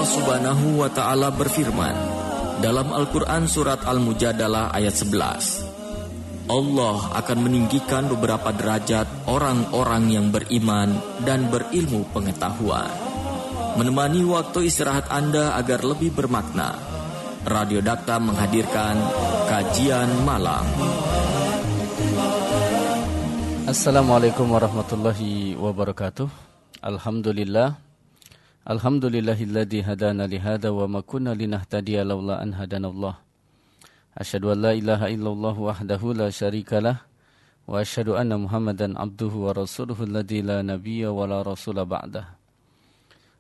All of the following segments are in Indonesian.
Allah Subhanahu wa Ta'ala berfirman dalam Al-Quran Surat Al-Mujadalah ayat 11, Allah akan meninggikan beberapa derajat orang-orang yang beriman dan berilmu pengetahuan. Menemani waktu istirahat Anda agar lebih bermakna, Radio Dakta menghadirkan kajian malam. Assalamualaikum warahmatullahi wabarakatuh. Alhamdulillahilladzi hadana lihada wa ma kunna linahtadiya laula an hadanallah. Asyhadu an la ilaha illallah wahdahu la syarikalah wa asyhadu anna Muhammadan abduhu wa rasuluhu alladzi la nabiyya wa la rasula ba'dah.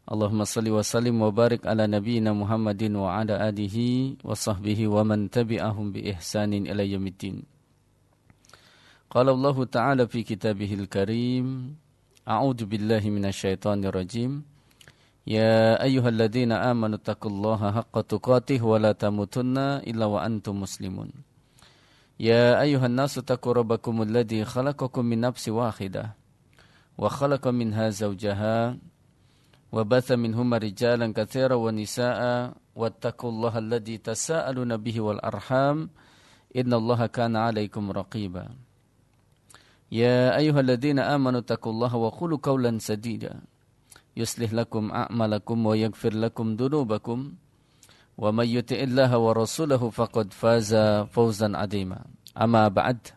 Allahumma salli wa sallim wa barik ala nabiyyina Muhammadin wa ala alihi wa sahbihi wa man tabi'ahum bi ihsanin ila yaumiddin. Qala Allah Ta'ala fi kitabihil karim, a'udzu billahi minasyaitonir rajim. Ya ayyuhalladzina amanu taqullaha haqqa tuqatih wa la tamutunna illa wa antum muslimun. Ya ayyuhan nasu taqu rabbakumul ladzi khalaqakum min nafsin wahidah wa khalaqa minha zawjaha wa batha minhuma rijalan katsiran wa nisaa'a wattaqullaha alladzi tasaaluna bihi wal arham innallaha kana 'alaikum raqiba. Ya ayyuhalladzina amanu taqullaha wa qulu qawlan sadida yuslih lakum a'malakum wa yaghfir lakum dhunubakum wa may yuti'illaha wa rasulahu faqad faza fawzan 'azima. Amma ba'd.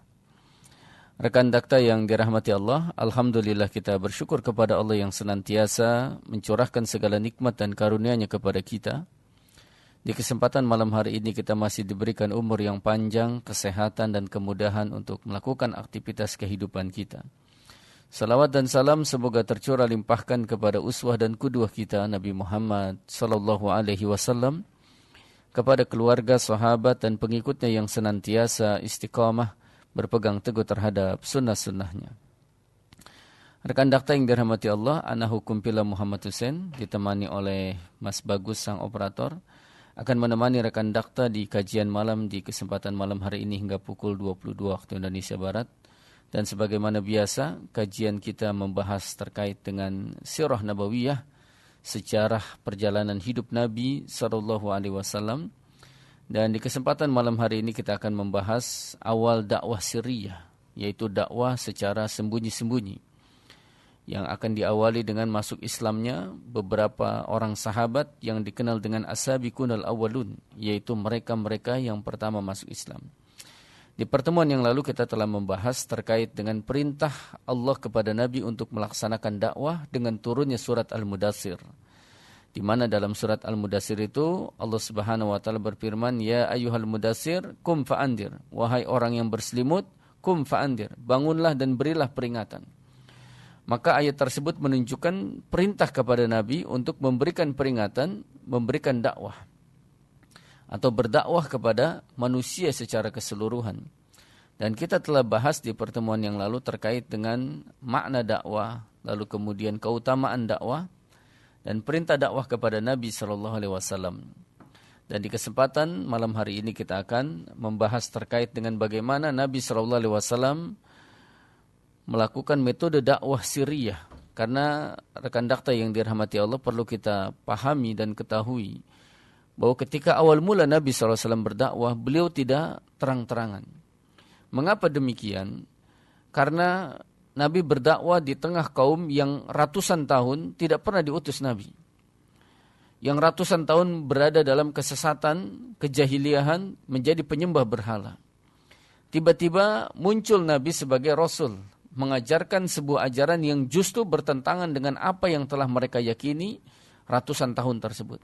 Rekan Dakta yang dirahmati Allah, alhamdulillah kita bersyukur kepada Allah yang senantiasa mencurahkan segala nikmat dan karunia-Nya kepada kita. Di kesempatan malam hari ini kita masih diberikan umur yang panjang, kesehatan dan kemudahan untuk melakukan aktivitas kehidupan kita. Salawat dan salam semoga tercurah limpahkan kepada uswah dan qudwah kita Nabi Muhammad sallallahu alaihi wasallam, kepada keluarga, sahabat dan pengikutnya yang senantiasa istiqamah berpegang teguh terhadap sunnah-sunnahnya. Rekan Dakta yang dirahmati Allah, ana hukum pila Muhammad Hussein ditemani oleh Mas Bagus sang operator akan menemani rekan Dakta di kajian malam di kesempatan malam hari ini hingga pukul 22 waktu Indonesia Barat. Dan sebagaimana biasa, kajian kita membahas terkait dengan sirah nabawiyah, sejarah perjalanan hidup Nabi sallallahu alaihi wasallam. Dan di kesempatan malam hari ini kita akan membahas awal dakwah sirriyah, yaitu dakwah secara sembunyi-sembunyi, yang akan diawali dengan masuk Islamnya beberapa orang sahabat yang dikenal dengan as-sabiqunal awwalun, yaitu mereka-mereka yang pertama masuk Islam. Di pertemuan yang lalu kita telah membahas terkait dengan perintah Allah kepada Nabi untuk melaksanakan dakwah dengan turunnya surat Al-Mudaththir, di mana dalam surat Al-Mudaththir itu Allah Subhanahu wa taala berfirman, ya ayyuhal mudaththir kum fa'andir, wahai orang yang berselimut, kum fa'andir, bangunlah dan berilah peringatan. Maka ayat tersebut menunjukkan perintah kepada Nabi untuk memberikan peringatan, memberikan dakwah, atau berdakwah kepada manusia secara keseluruhan. Dan kita telah bahas di pertemuan yang lalu terkait dengan makna dakwah, lalu kemudian keutamaan dakwah, dan perintah dakwah kepada Nabi SAW. Dan di kesempatan malam hari ini kita akan membahas terkait dengan bagaimana Nabi SAW melakukan metode dakwah sirriyah. Karena rekan Dakta yang dirahmati Allah, perlu kita pahami dan ketahui bahwa ketika awal mula Nabi SAW berdakwah, beliau tidak terang-terangan. Mengapa demikian? Karena Nabi berdakwah di tengah kaum yang ratusan tahun tidak pernah diutus Nabi, yang ratusan tahun berada dalam kesesatan, kejahiliahan, menjadi penyembah berhala. Tiba-tiba muncul Nabi sebagai Rasul, mengajarkan sebuah ajaran yang justru bertentangan dengan apa yang telah mereka yakini ratusan tahun tersebut.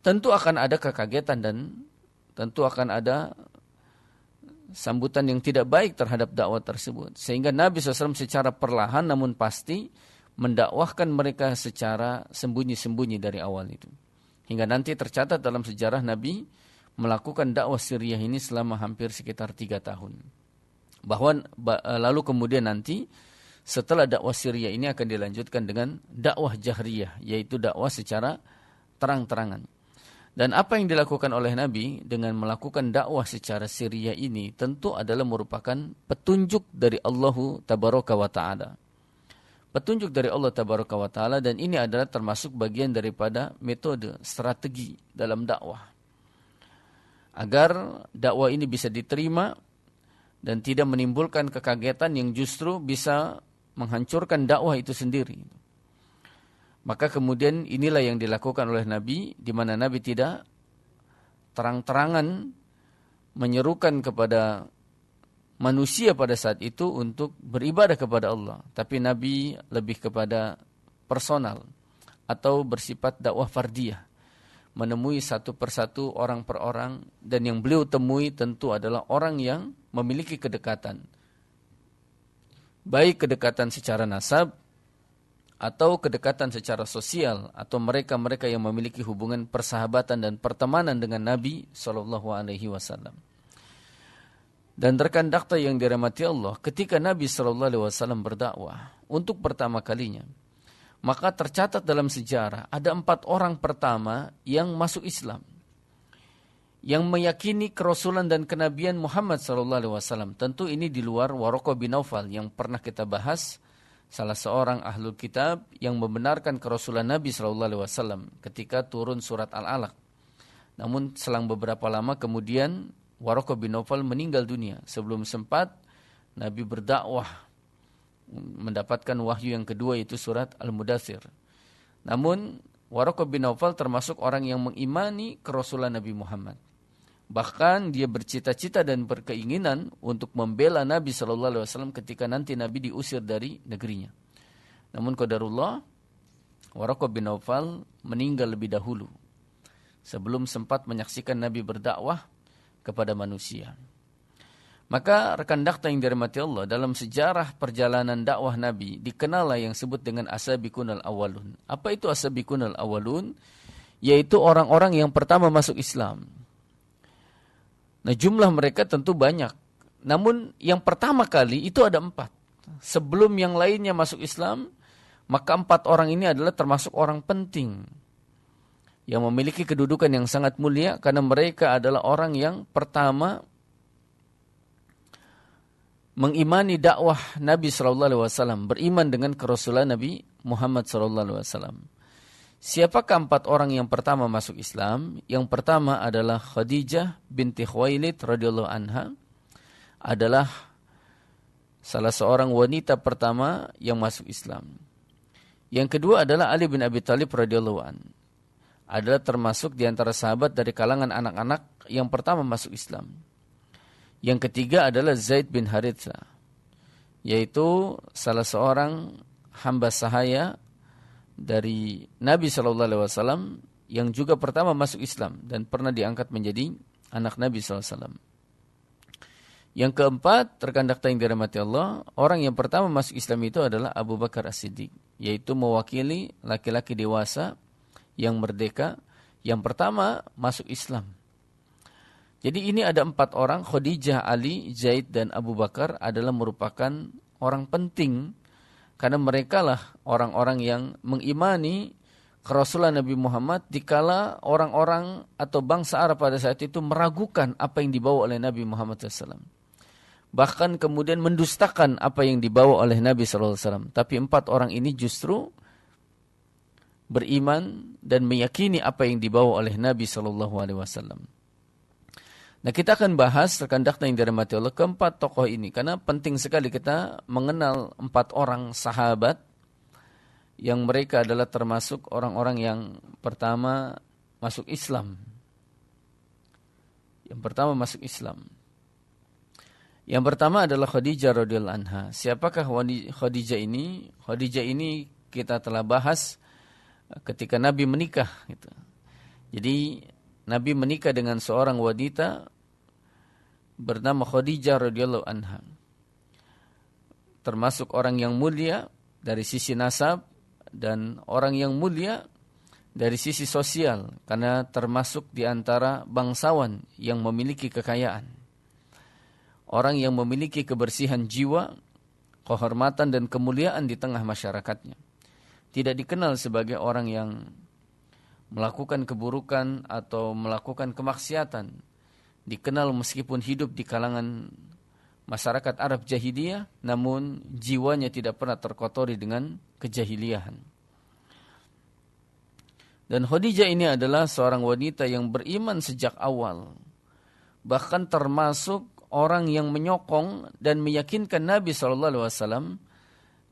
Tentu akan ada kekagetan dan tentu akan ada sambutan yang tidak baik terhadap dakwah tersebut. Sehingga Nabi SAW secara perlahan namun pasti mendakwahkan mereka secara sembunyi-sembunyi dari awal itu. Hingga nanti tercatat dalam sejarah Nabi melakukan dakwah sirriyah ini selama hampir sekitar 3 tahun. Lalu kemudian nanti setelah dakwah sirriyah ini akan dilanjutkan dengan dakwah jahriyah, yaitu dakwah secara terang-terangan. Dan apa yang dilakukan oleh Nabi dengan melakukan dakwah secara sirriyah ini tentu adalah merupakan petunjuk dari Allah Tabaraka wa Ta'ala. petunjuk dari Allah Tabaraka wa Ta'ala, dan ini adalah termasuk bagian daripada metode strategi dalam dakwah. Agar dakwah ini bisa diterima dan tidak menimbulkan kekagetan yang justru bisa menghancurkan dakwah itu sendiri. Maka kemudian inilah yang dilakukan oleh Nabi, di mana Nabi tidak terang-terangan menyerukan kepada manusia pada saat itu untuk beribadah kepada Allah, tapi Nabi lebih kepada personal atau bersifat dakwah fardiyah, menemui satu persatu, orang per orang, dan yang beliau temui tentu adalah orang yang memiliki kedekatan, baik kedekatan secara nasab atau kedekatan secara sosial, atau mereka-mereka yang memiliki hubungan persahabatan dan pertemanan dengan Nabi SAW. Dan rekan dakta yang dirahmati Allah, ketika Nabi SAW berdakwah untuk pertama kalinya, maka tercatat dalam sejarah ada 4 orang pertama yang masuk Islam, yang meyakini kerasulan dan kenabian Muhammad SAW. Tentu ini di luar Waraqah bin Naufal yang pernah kita bahas, salah seorang ahlul kitab yang membenarkan kerasulan Nabi SAW ketika turun surat Al-Alaq. Namun selang beberapa lama kemudian Waraqah bin Naufal meninggal dunia sebelum sempat Nabi berdakwah mendapatkan wahyu yang kedua, yaitu surat Al-Mudaththir. Namun Waraqah bin Naufal termasuk orang yang mengimani kerasulan Nabi Muhammad. Bahkan dia bercita-cita dan berkeinginan untuk membela Nabi SAW ketika nanti Nabi diusir dari negerinya. Namun qadarullah, Waraqah bin Naufal meninggal lebih dahulu sebelum sempat menyaksikan Nabi berdakwah kepada manusia. Maka rekan dakta yang dirahmati Allah, dalam sejarah perjalanan dakwah Nabi dikenallah yang disebut dengan as-sabiqunal awwalun. Apa itu as-sabiqunal awwalun? Yaitu orang-orang yang pertama masuk Islam. Nah, jumlah mereka tentu banyak. Namun yang pertama kali itu ada 4. Sebelum yang lainnya masuk Islam, maka 4 orang ini adalah termasuk orang penting yang memiliki kedudukan yang sangat mulia, karena mereka adalah orang yang pertama mengimani dakwah Nabi SAW, beriman dengan kerasulan Nabi Muhammad SAW. Siapakah 4 orang yang pertama masuk Islam? Yang pertama adalah Khadijah binti Khuwailid radhiyallahu anha, adalah salah seorang wanita pertama yang masuk Islam. Yang kedua adalah Ali bin Abi Thalib radhiyallahu anhu, adalah termasuk di antara sahabat dari kalangan anak-anak yang pertama masuk Islam. Yang ketiga adalah Zaid bin Harithah, yaitu salah seorang hamba sahaya dari Nabi SAW yang juga pertama masuk Islam dan pernah diangkat menjadi anak Nabi SAW. Yang keempat, rekan dakta yang dirahmati Allah, orang yang pertama masuk Islam itu adalah Abu Bakar As-Siddiq, yaitu mewakili laki-laki dewasa yang merdeka yang pertama masuk Islam. Jadi ini ada 4 orang, Khadijah, Ali, Zaid, dan Abu Bakar adalah merupakan orang penting, karena mereka lah orang-orang yang mengimani kerasulan Nabi Muhammad dikala orang-orang atau bangsa Arab pada saat itu meragukan apa yang dibawa oleh Nabi Muhammad SAW. Bahkan kemudian mendustakan apa yang dibawa oleh Nabi SAW. Tapi 4 orang ini justru beriman dan meyakini apa yang dibawa oleh Nabi SAW. Nah, kita akan bahas rekan dakta yang dirahmati Allah keempat tokoh ini, karena penting sekali kita mengenal 4 orang sahabat yang mereka adalah termasuk orang-orang yang pertama masuk Islam. Yang pertama masuk Islam. Yang pertama adalah Khadijah radhiyallahu anha. Siapakah Khadijah ini? Khadijah ini kita telah bahas ketika Nabi menikah gitu. Jadi Nabi menikah dengan seorang wanita bernama Khadijah radhiyallahu anha. Termasuk orang yang mulia dari sisi nasab dan orang yang mulia dari sisi sosial, karena termasuk di antara bangsawan yang memiliki kekayaan. Orang yang memiliki kebersihan jiwa, kehormatan dan kemuliaan di tengah masyarakatnya. Tidak dikenal sebagai orang yang melakukan keburukan atau melakukan kemaksiatan. Dikenal meskipun hidup di kalangan masyarakat Arab jahiliyah, namun jiwanya tidak pernah terkotori dengan kejahiliahan. Dan Khadijah ini adalah seorang wanita yang beriman sejak awal. Bahkan termasuk orang yang menyokong dan meyakinkan Nabi SAW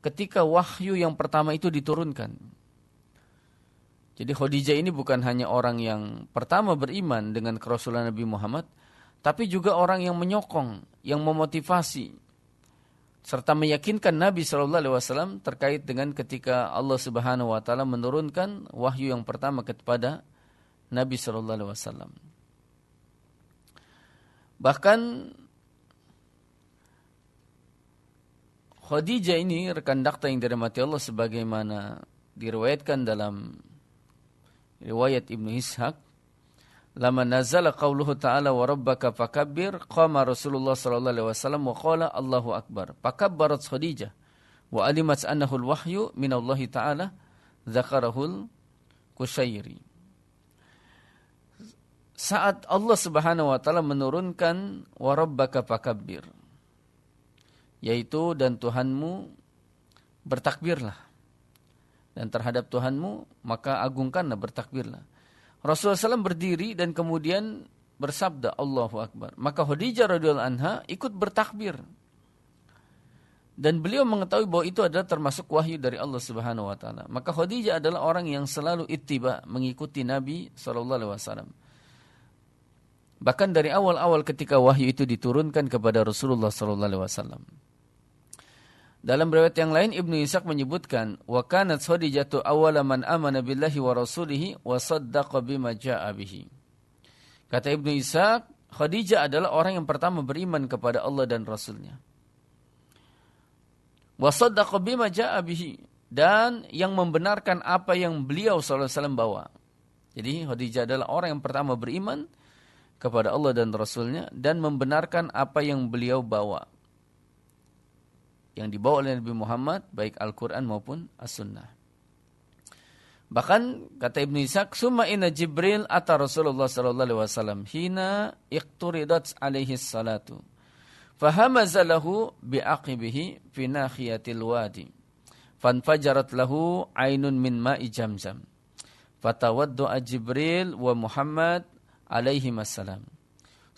ketika wahyu yang pertama itu diturunkan. Jadi Khadijah ini bukan hanya orang yang pertama beriman dengan kerasulan Nabi Muhammad, tapi juga orang yang menyokong, yang memotivasi, serta meyakinkan Nabi SAW terkait dengan ketika Allah Subhanahu Wa Taala menurunkan wahyu yang pertama kepada Nabi SAW. Bahkan Khadijah ini rekan dakta yang dirahmati Allah, sebagaimana diriwayatkan dalam riwayat Ibnu Ishaq, lama nazala qauluhu ta'ala wa rabbaka fakabbir, qama Rasulullah sallallahu alaihi wasallam wa qala Allahu akbar, fakabbarat Khadijah wa alimat annahu al-wahyu min Allah ta'ala, dzakarahul Kusyairi. Saat Allah Subhanahu wa taala menurunkan wa rabbaka fakabbir, yaitu dan Tuhanmu bertakbirlah, dan terhadap Tuhanmu maka agungkanlah, bertakbirlah. Rasulullah SAW berdiri dan kemudian bersabda Allahu Akbar. Maka Khadijah radhiyallahu anha ikut bertakbir. Dan beliau mengetahui bahwa itu adalah termasuk wahyu dari Allah Subhanahu wa taala. Maka Khadijah adalah orang yang selalu ittiba, mengikuti Nabi SAW. Bahkan dari awal-awal ketika wahyu itu diturunkan kepada Rasulullah SAW. Dalam riwayat yang lain Ibnu Ishaq menyebutkan wa kanat Khadijatu awwala man amana billahi wa rasulihi wa saddaqa bima jaa'a bihi. Kata Ibnu Ishaq, Khadijah adalah orang yang pertama beriman kepada Allah dan Rasulnya. Wa saddaqa bima jaa'a bihi, dan yang membenarkan apa yang beliau sallallahu alaihi wasallam bawa. Jadi Khadijah adalah orang yang pertama beriman kepada Allah dan Rasulnya dan membenarkan apa yang beliau bawa, yang dibawa oleh Nabi Muhammad, baik Al-Quran maupun As-Sunnah. Bahkan kata Ibnu Ishaq, summa inna Jibril ata Rasulullah sallallahu alaihi wasallam hina iqturidat alaihi salatu fahamaza lahu biaqibihi fi nahiyatil wadi fanfajarat lahu ainun min ma'i Zamzam fatawaddu'a Jibril wa Muhammad alaihi assalam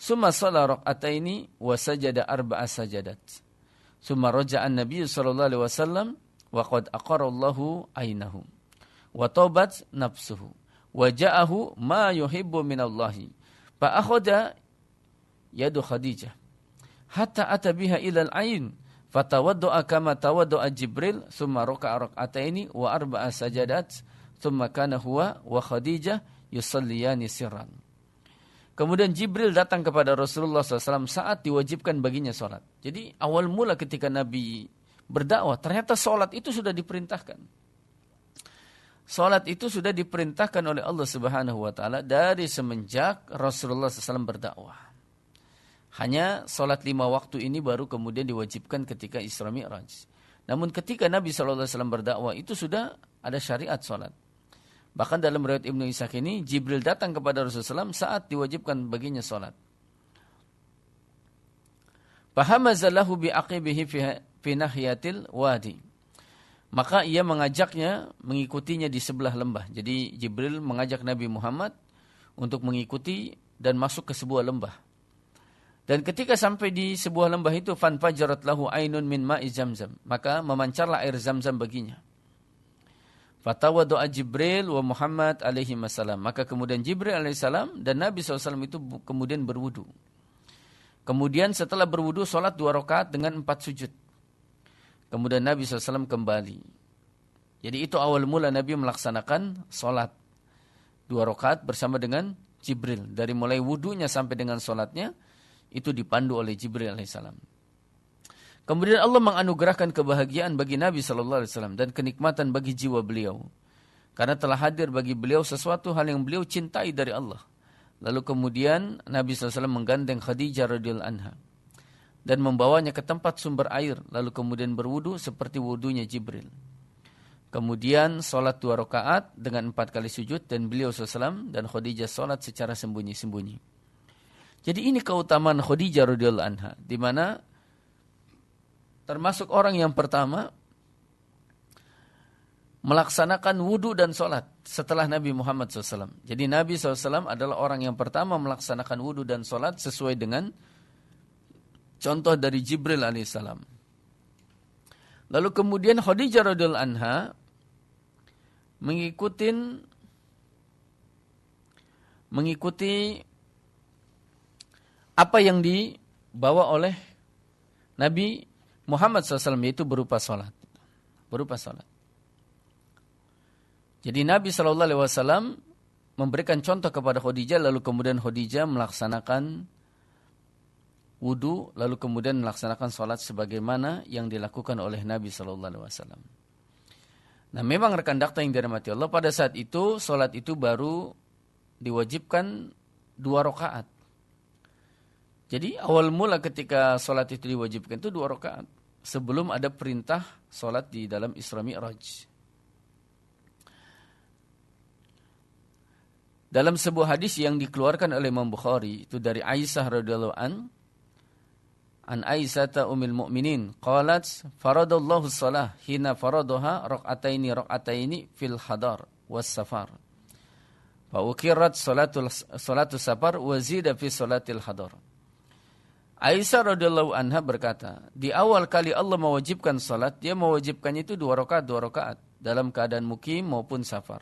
summa shalla raq'ataini wa sajada arba'a sajadat. Summa raja'an Nabi sallallahu alaihi wasallam wa qad aqara Allahu ainahu wa tabat nafsuhu wa ja'ahu ma yuhibbu min Allah fa akhadha yadu Khadijah hatta ata biha ila al-ain fatawadda'a kama tawadda'a Jibril summa raka'a rak'ataini wa arba'a sajadat summa kana huwa wa Khadijah yusalliyani sirran. Kemudian Jibril datang kepada Rasulullah SAW saat diwajibkan baginya sholat. Jadi awal mula ketika Nabi berdakwah, ternyata sholat itu sudah diperintahkan. Sholat itu sudah diperintahkan oleh Allah Subhanahu Wa Taala dari semenjak Rasulullah SAW berdakwah. Hanya sholat 5 waktu ini baru kemudian diwajibkan ketika Isra Mi'raj. Namun ketika Nabi SAW berdakwah itu sudah ada syariat sholat. Bahkan dalam riwayat Ibnu Ishaq ini, Jibril datang kepada Rasulullah SAW saat diwajibkan baginya sholat. Fahamazalahu bi'aqibihi fi nahiyatil wadi. Maka ia mengajaknya, mengikutinya di sebelah lembah. Jadi Jibril mengajak Nabi Muhammad untuk mengikuti dan masuk ke sebuah lembah. Dan ketika sampai di sebuah lembah itu, fanfajarat lahu ainun min ma'i Zamzam. Maka memancarlah air Zamzam baginya. Fatawaddu'a Jibril wa Muhammad alaihi wassalam. Maka kemudian Jibril alaihi salam dan Nabi SAW itu kemudian berwudu. Kemudian setelah berwudu sholat 2 rakaat dengan 4 sujud. Kemudian Nabi SAW kembali. Jadi itu awal mula Nabi melaksanakan sholat 2 rakaat bersama dengan Jibril. Dari mulai wudunya sampai dengan sholatnya itu dipandu oleh Jibril alaihi salam. Kemudian Allah menganugerahkan kebahagiaan bagi Nabi SAW dan kenikmatan bagi jiwa beliau. Karena telah hadir bagi beliau sesuatu hal yang beliau cintai dari Allah. Lalu kemudian Nabi SAW menggandeng Khadijah radhiyallahu anha dan membawanya ke tempat sumber air. Lalu kemudian berwudu seperti wudunya Jibril. Kemudian sholat 2 rakaat dengan 4 kali sujud dan beliau SAW dan Khadijah sholat secara sembunyi-sembunyi. Jadi ini keutamaan Khadijah radhiyallahu anha, di mana termasuk orang yang pertama melaksanakan wudu dan sholat setelah Nabi Muhammad SAW. Jadi Nabi SAW adalah orang yang pertama melaksanakan wudu dan sholat sesuai dengan contoh dari Jibril alaihissalam. Lalu kemudian Khadijah radhiyallahu anha mengikuti apa yang dibawa oleh Nabi Muhammad SAW, yaitu berupa sholat. Jadi Nabi SAW memberikan contoh kepada Khadijah, lalu kemudian Khadijah melaksanakan wudu, lalu kemudian melaksanakan sholat sebagaimana yang dilakukan oleh Nabi SAW. Nah, memang rekan dakta yang dirahmati Allah, pada saat itu sholat itu baru diwajibkan 2 rakaat. Jadi awal mula ketika sholat itu diwajibkan itu 2 rakaat, sebelum ada perintah sholat di dalam Isra Mi'raj. Dalam sebuah hadis yang dikeluarkan oleh Imam Bukhari, itu dari Aisyah radhiyallahu an Aisyah ummul mukminin qalat faradallahu shalah hina faradaha raq'ataini fil hadar was safar. Fa ukirat salatu safar wa zida fi salatil hadar. Aisyah radhiyallahu anha berkata, di awal kali Allah mewajibkan salat, dia mewajibkannya itu 2 rakaat dalam keadaan mukim maupun safar.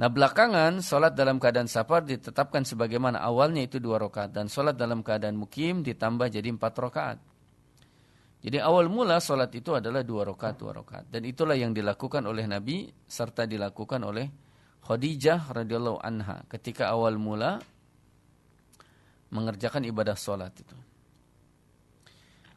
Nah, belakangan solat dalam keadaan safar ditetapkan sebagaimana awalnya itu 2 rakaat, dan solat dalam keadaan mukim ditambah jadi 4 rakaat. Jadi awal mula solat itu adalah 2 rakaat. Dan itulah yang dilakukan oleh Nabi serta dilakukan oleh Khadijah radhiyallahu anha ketika awal mula mengerjakan ibadah solat itu.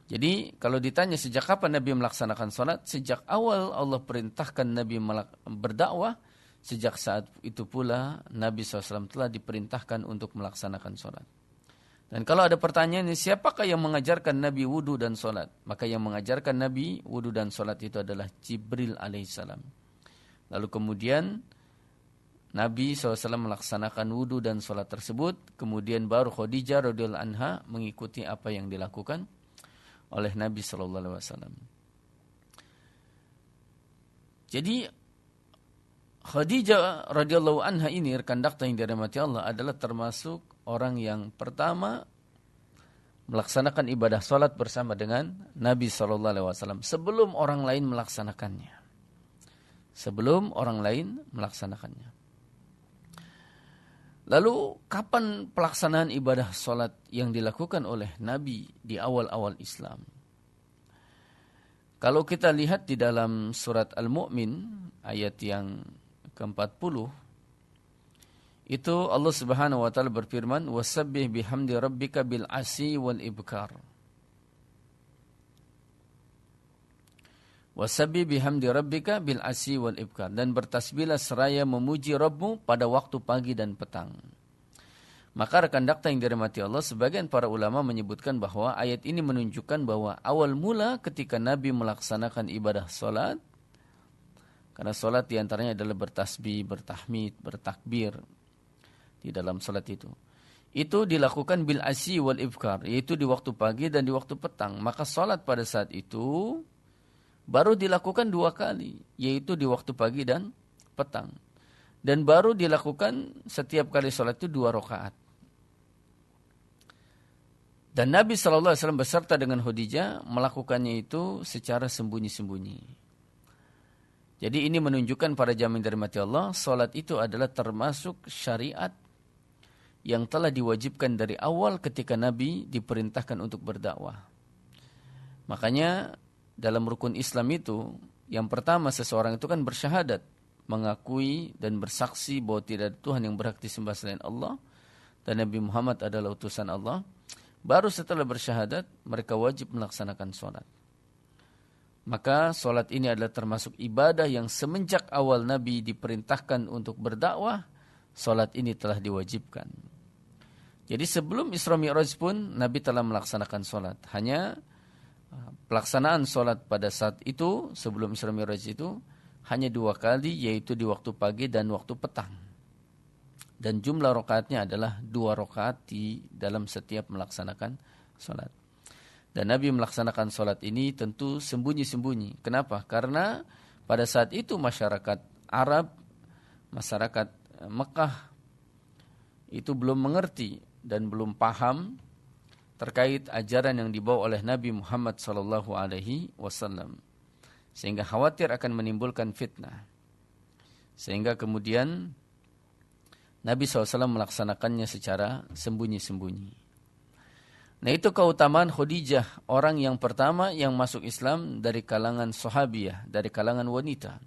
Jadi kalau ditanya sejak kapan Nabi melaksanakan solat, sejak awal Allah perintahkan Nabi berdakwah, sejak saat itu pula Nabi SAW telah diperintahkan untuk melaksanakan sholat. Dan kalau ada pertanyaan, siapakah yang mengajarkan Nabi wudu dan sholat? Maka yang mengajarkan Nabi wudu dan sholat itu adalah Jibril alaihissalam. Lalu kemudian Nabi SAW melaksanakan wudu dan sholat tersebut. Kemudian baru Khadijah radhiyallahu anha mengikuti apa yang dilakukan oleh Nabi SAW. Jadi Khadijah radhiyallahu anha ini, rekan dakta yang dirahmati Allah, adalah termasuk orang yang pertama melaksanakan ibadah salat bersama dengan Nabi SAW sebelum orang lain melaksanakannya. Lalu kapan pelaksanaan ibadah salat yang dilakukan oleh Nabi di awal-awal Islam? Kalau kita lihat di dalam surat Al-Mu'min ayat yang ke-40, itu Allah Subhanahu wa taala berfirman, "Wasabbih bihamdi rabbika bil asi wal ibkar." Wasabbih bihamdi rabbika bil asi wal ibkar, dan bertasbihlah seraya memuji Rabbmu pada waktu pagi dan petang. Maka rekan dakta yang dirahmati Allah, sebagian para ulama menyebutkan bahwa ayat ini menunjukkan bahwa awal mula ketika Nabi melaksanakan ibadah salat, karena solat diantaranya adalah bertasbih, bertahmid, bertakbir di dalam solat itu. Itu dilakukan bil asyi wal ibkar, yaitu di waktu pagi dan di waktu petang. Maka solat pada saat itu baru dilakukan 2 kali, yaitu di waktu pagi dan petang. Dan baru dilakukan setiap kali solat itu 2 rakaat. Dan Nabi SAW beserta dengan Khadijah melakukannya itu secara sembunyi-sembunyi. Jadi ini menunjukkan para jamaah yang dirahmati Allah, salat itu adalah termasuk syariat yang telah diwajibkan dari awal ketika Nabi diperintahkan untuk berdakwah. Makanya dalam rukun Islam itu, yang pertama seseorang itu kan bersyahadat, mengakui dan bersaksi bahwa tidak ada Tuhan yang berhak disembah selain Allah dan Nabi Muhammad adalah utusan Allah. Baru setelah bersyahadat, mereka wajib melaksanakan salat. Maka solat ini adalah termasuk ibadah yang semenjak awal Nabi diperintahkan untuk berdakwah, solat ini telah diwajibkan. Jadi sebelum Isra Mi'raj pun Nabi telah melaksanakan solat. Hanya pelaksanaan solat pada saat itu sebelum Isra Mi'raj itu hanya 2 kali, yaitu di waktu pagi dan waktu petang. Dan jumlah rakaatnya adalah 2 rakaat di dalam setiap melaksanakan solat. Dan Nabi melaksanakan sholat ini tentu sembunyi-sembunyi. Kenapa? Karena pada saat itu masyarakat Arab, masyarakat Mekah itu belum mengerti dan belum paham terkait ajaran yang dibawa oleh Nabi Muhammad SAW, sehingga khawatir akan menimbulkan fitnah. Sehingga kemudian Nabi SAW melaksanakannya secara sembunyi-sembunyi. Nah, itu keutamaan Khadijah, orang yang pertama yang masuk Islam dari kalangan sahabiyah, dari kalangan wanita.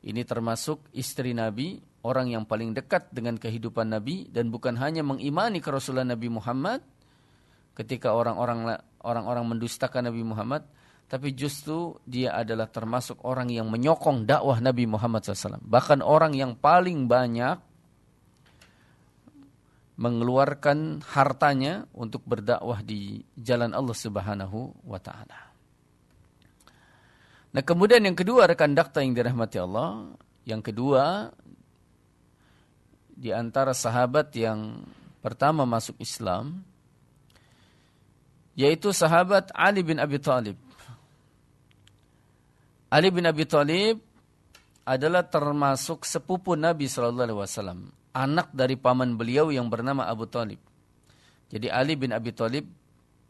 Ini termasuk istri Nabi, orang yang paling dekat dengan kehidupan Nabi, dan bukan hanya mengimani kerasulan Nabi Muhammad ketika orang-orang mendustakan Nabi Muhammad, tapi justru dia adalah termasuk orang yang menyokong dakwah Nabi Muhammad SAW. Bahkan orang yang paling banyak mengeluarkan hartanya untuk berdakwah di jalan Allah Subhanahu wa taala. Nah, kemudian yang kedua, rekan dakta yang dirahmati Allah, yang kedua di antara sahabat yang pertama masuk Islam yaitu sahabat Ali bin Abi Thalib. Ali bin Abi Thalib adalah termasuk sepupu Nabi SAW, anak dari paman beliau yang bernama Abu Thalib. Jadi Ali bin Abi Thalib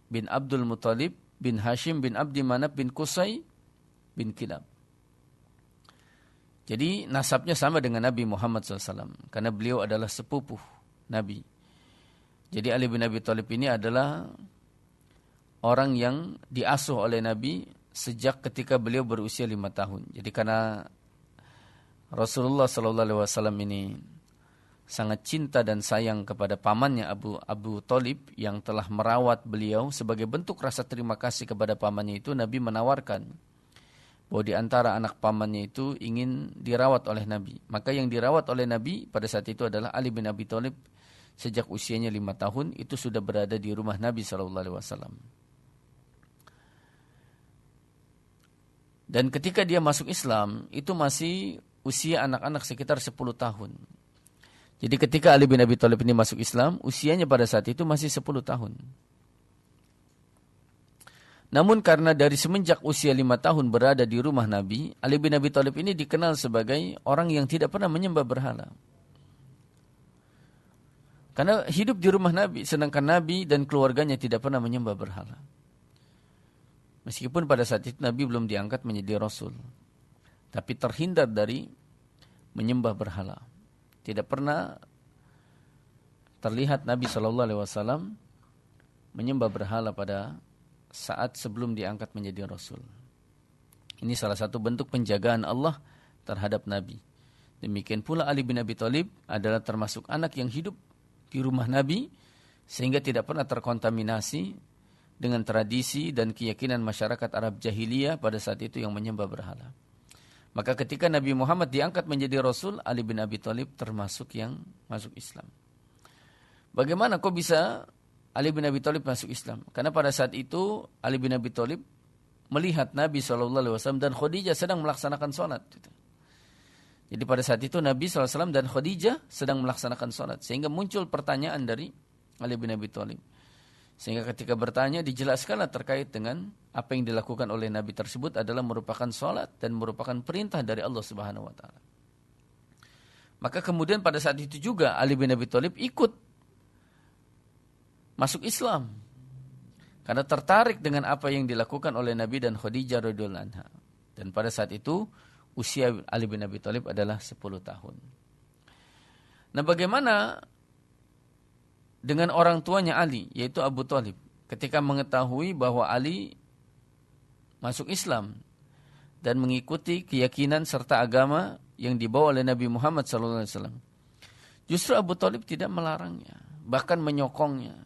bin Abdul Muthalib bin Hashim bin Abdi Manaf bin Qusay bin Kilab. Jadi nasabnya sama dengan Nabi Muhammad SAW, karena beliau adalah sepupu Nabi. Jadi Ali bin Abi Thalib ini adalah orang yang diasuh oleh Nabi sejak ketika beliau berusia 5 tahun. Jadi karena Rasulullah SAW ini sangat cinta dan sayang kepada pamannya Abu Thalib yang telah merawat beliau, sebagai bentuk rasa terima kasih kepada pamannya itu, Nabi menawarkan bahwa di antara anak pamannya itu ingin dirawat oleh Nabi. Maka yang dirawat oleh Nabi pada saat itu adalah Ali bin Abi Thalib. Sejak usianya 5 tahun itu sudah berada di rumah Nabi SAW. Dan ketika dia masuk Islam itu masih usia anak-anak sekitar 10 tahun. Jadi ketika Ali bin Abi Thalib ini masuk Islam, usianya pada saat itu masih 10 tahun. Namun karena dari semenjak usia 5 tahun berada di rumah Nabi, Ali bin Abi Thalib ini dikenal sebagai orang yang tidak pernah menyembah berhala. Karena hidup di rumah Nabi, sedangkan Nabi dan keluarganya tidak pernah menyembah berhala. Meskipun pada saat itu Nabi belum diangkat menjadi Rasul, tapi terhindar dari menyembah berhala. Tidak pernah terlihat Nabi SAW menyembah berhala pada saat sebelum diangkat menjadi Rasul. Ini salah satu bentuk penjagaan Allah terhadap Nabi. Demikian pula Ali bin Abi Thalib adalah termasuk anak yang hidup di rumah Nabi, sehingga tidak pernah terkontaminasi dengan tradisi dan keyakinan masyarakat Arab jahiliyah pada saat itu yang menyembah berhala. Maka ketika Nabi Muhammad diangkat menjadi Rasul, Ali bin Abi Thalib termasuk yang masuk Islam. Bagaimana kok bisa Ali bin Abi Thalib masuk Islam? Karena pada saat itu Ali bin Abi Thalib melihat Nabi SAW dan Khadijah sedang melaksanakan sholat. Jadi pada saat itu Nabi SAW dan Khadijah sedang melaksanakan sholat. Sehingga muncul pertanyaan dari Ali bin Abi Thalib. Sehingga ketika bertanya dijelaskanlah terkait dengan apa yang dilakukan oleh Nabi tersebut adalah merupakan sholat dan merupakan perintah dari Allah Subhanahu Wa Taala. Maka kemudian pada saat itu juga Ali bin Abi Thalib ikut masuk Islam karena tertarik dengan apa yang dilakukan oleh Nabi dan Khadijah radhiyallahu anha. Dan pada saat itu usia Ali bin Abi Thalib adalah 10 tahun. Nah, bagaimana dengan orang tuanya Ali, yaitu Abu Thalib, ketika mengetahui bahwa Ali masuk Islam dan mengikuti keyakinan serta agama yang dibawa oleh Nabi Muhammad SAW. Justru Abu Thalib tidak melarangnya, bahkan menyokongnya,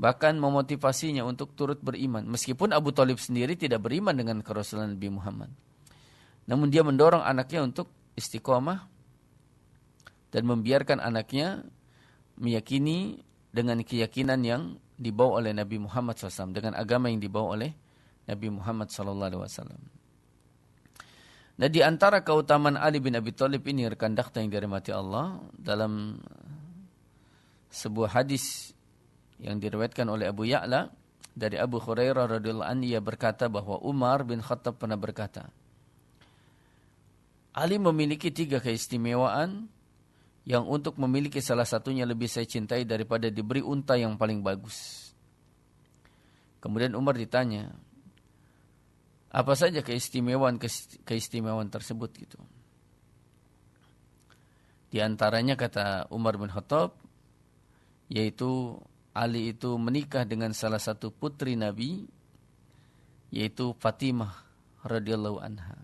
bahkan memotivasinya untuk turut beriman. Meskipun Abu Thalib sendiri tidak beriman dengan kerasulan Nabi Muhammad. Namun dia mendorong anaknya untuk istiqomah dan membiarkan anaknya meyakini dengan keyakinan yang dibawa oleh Nabi Muhammad SAW, dengan agama yang dibawa oleh Nabi Muhammad SAW. Nah, di antara keutamaan Ali bin Abi Thalib ini, rekan dakta yang dirahmati Allah, dalam sebuah hadis yang diriwayatkan oleh Abu Ya'la dari Abu Hurairah radhiyallahu anhu, ia berkata bahwa Umar bin Khattab pernah berkata, Ali memiliki 3 keistimewaan yang untuk memiliki salah satunya lebih saya cintai daripada diberi unta yang paling bagus. Kemudian Umar ditanya, apa saja keistimewaan tersebut gitu. Di antaranya kata Umar bin Khattab, yaitu Ali itu menikah dengan salah satu putri Nabi, yaitu Fatimah radhiyallahu anha.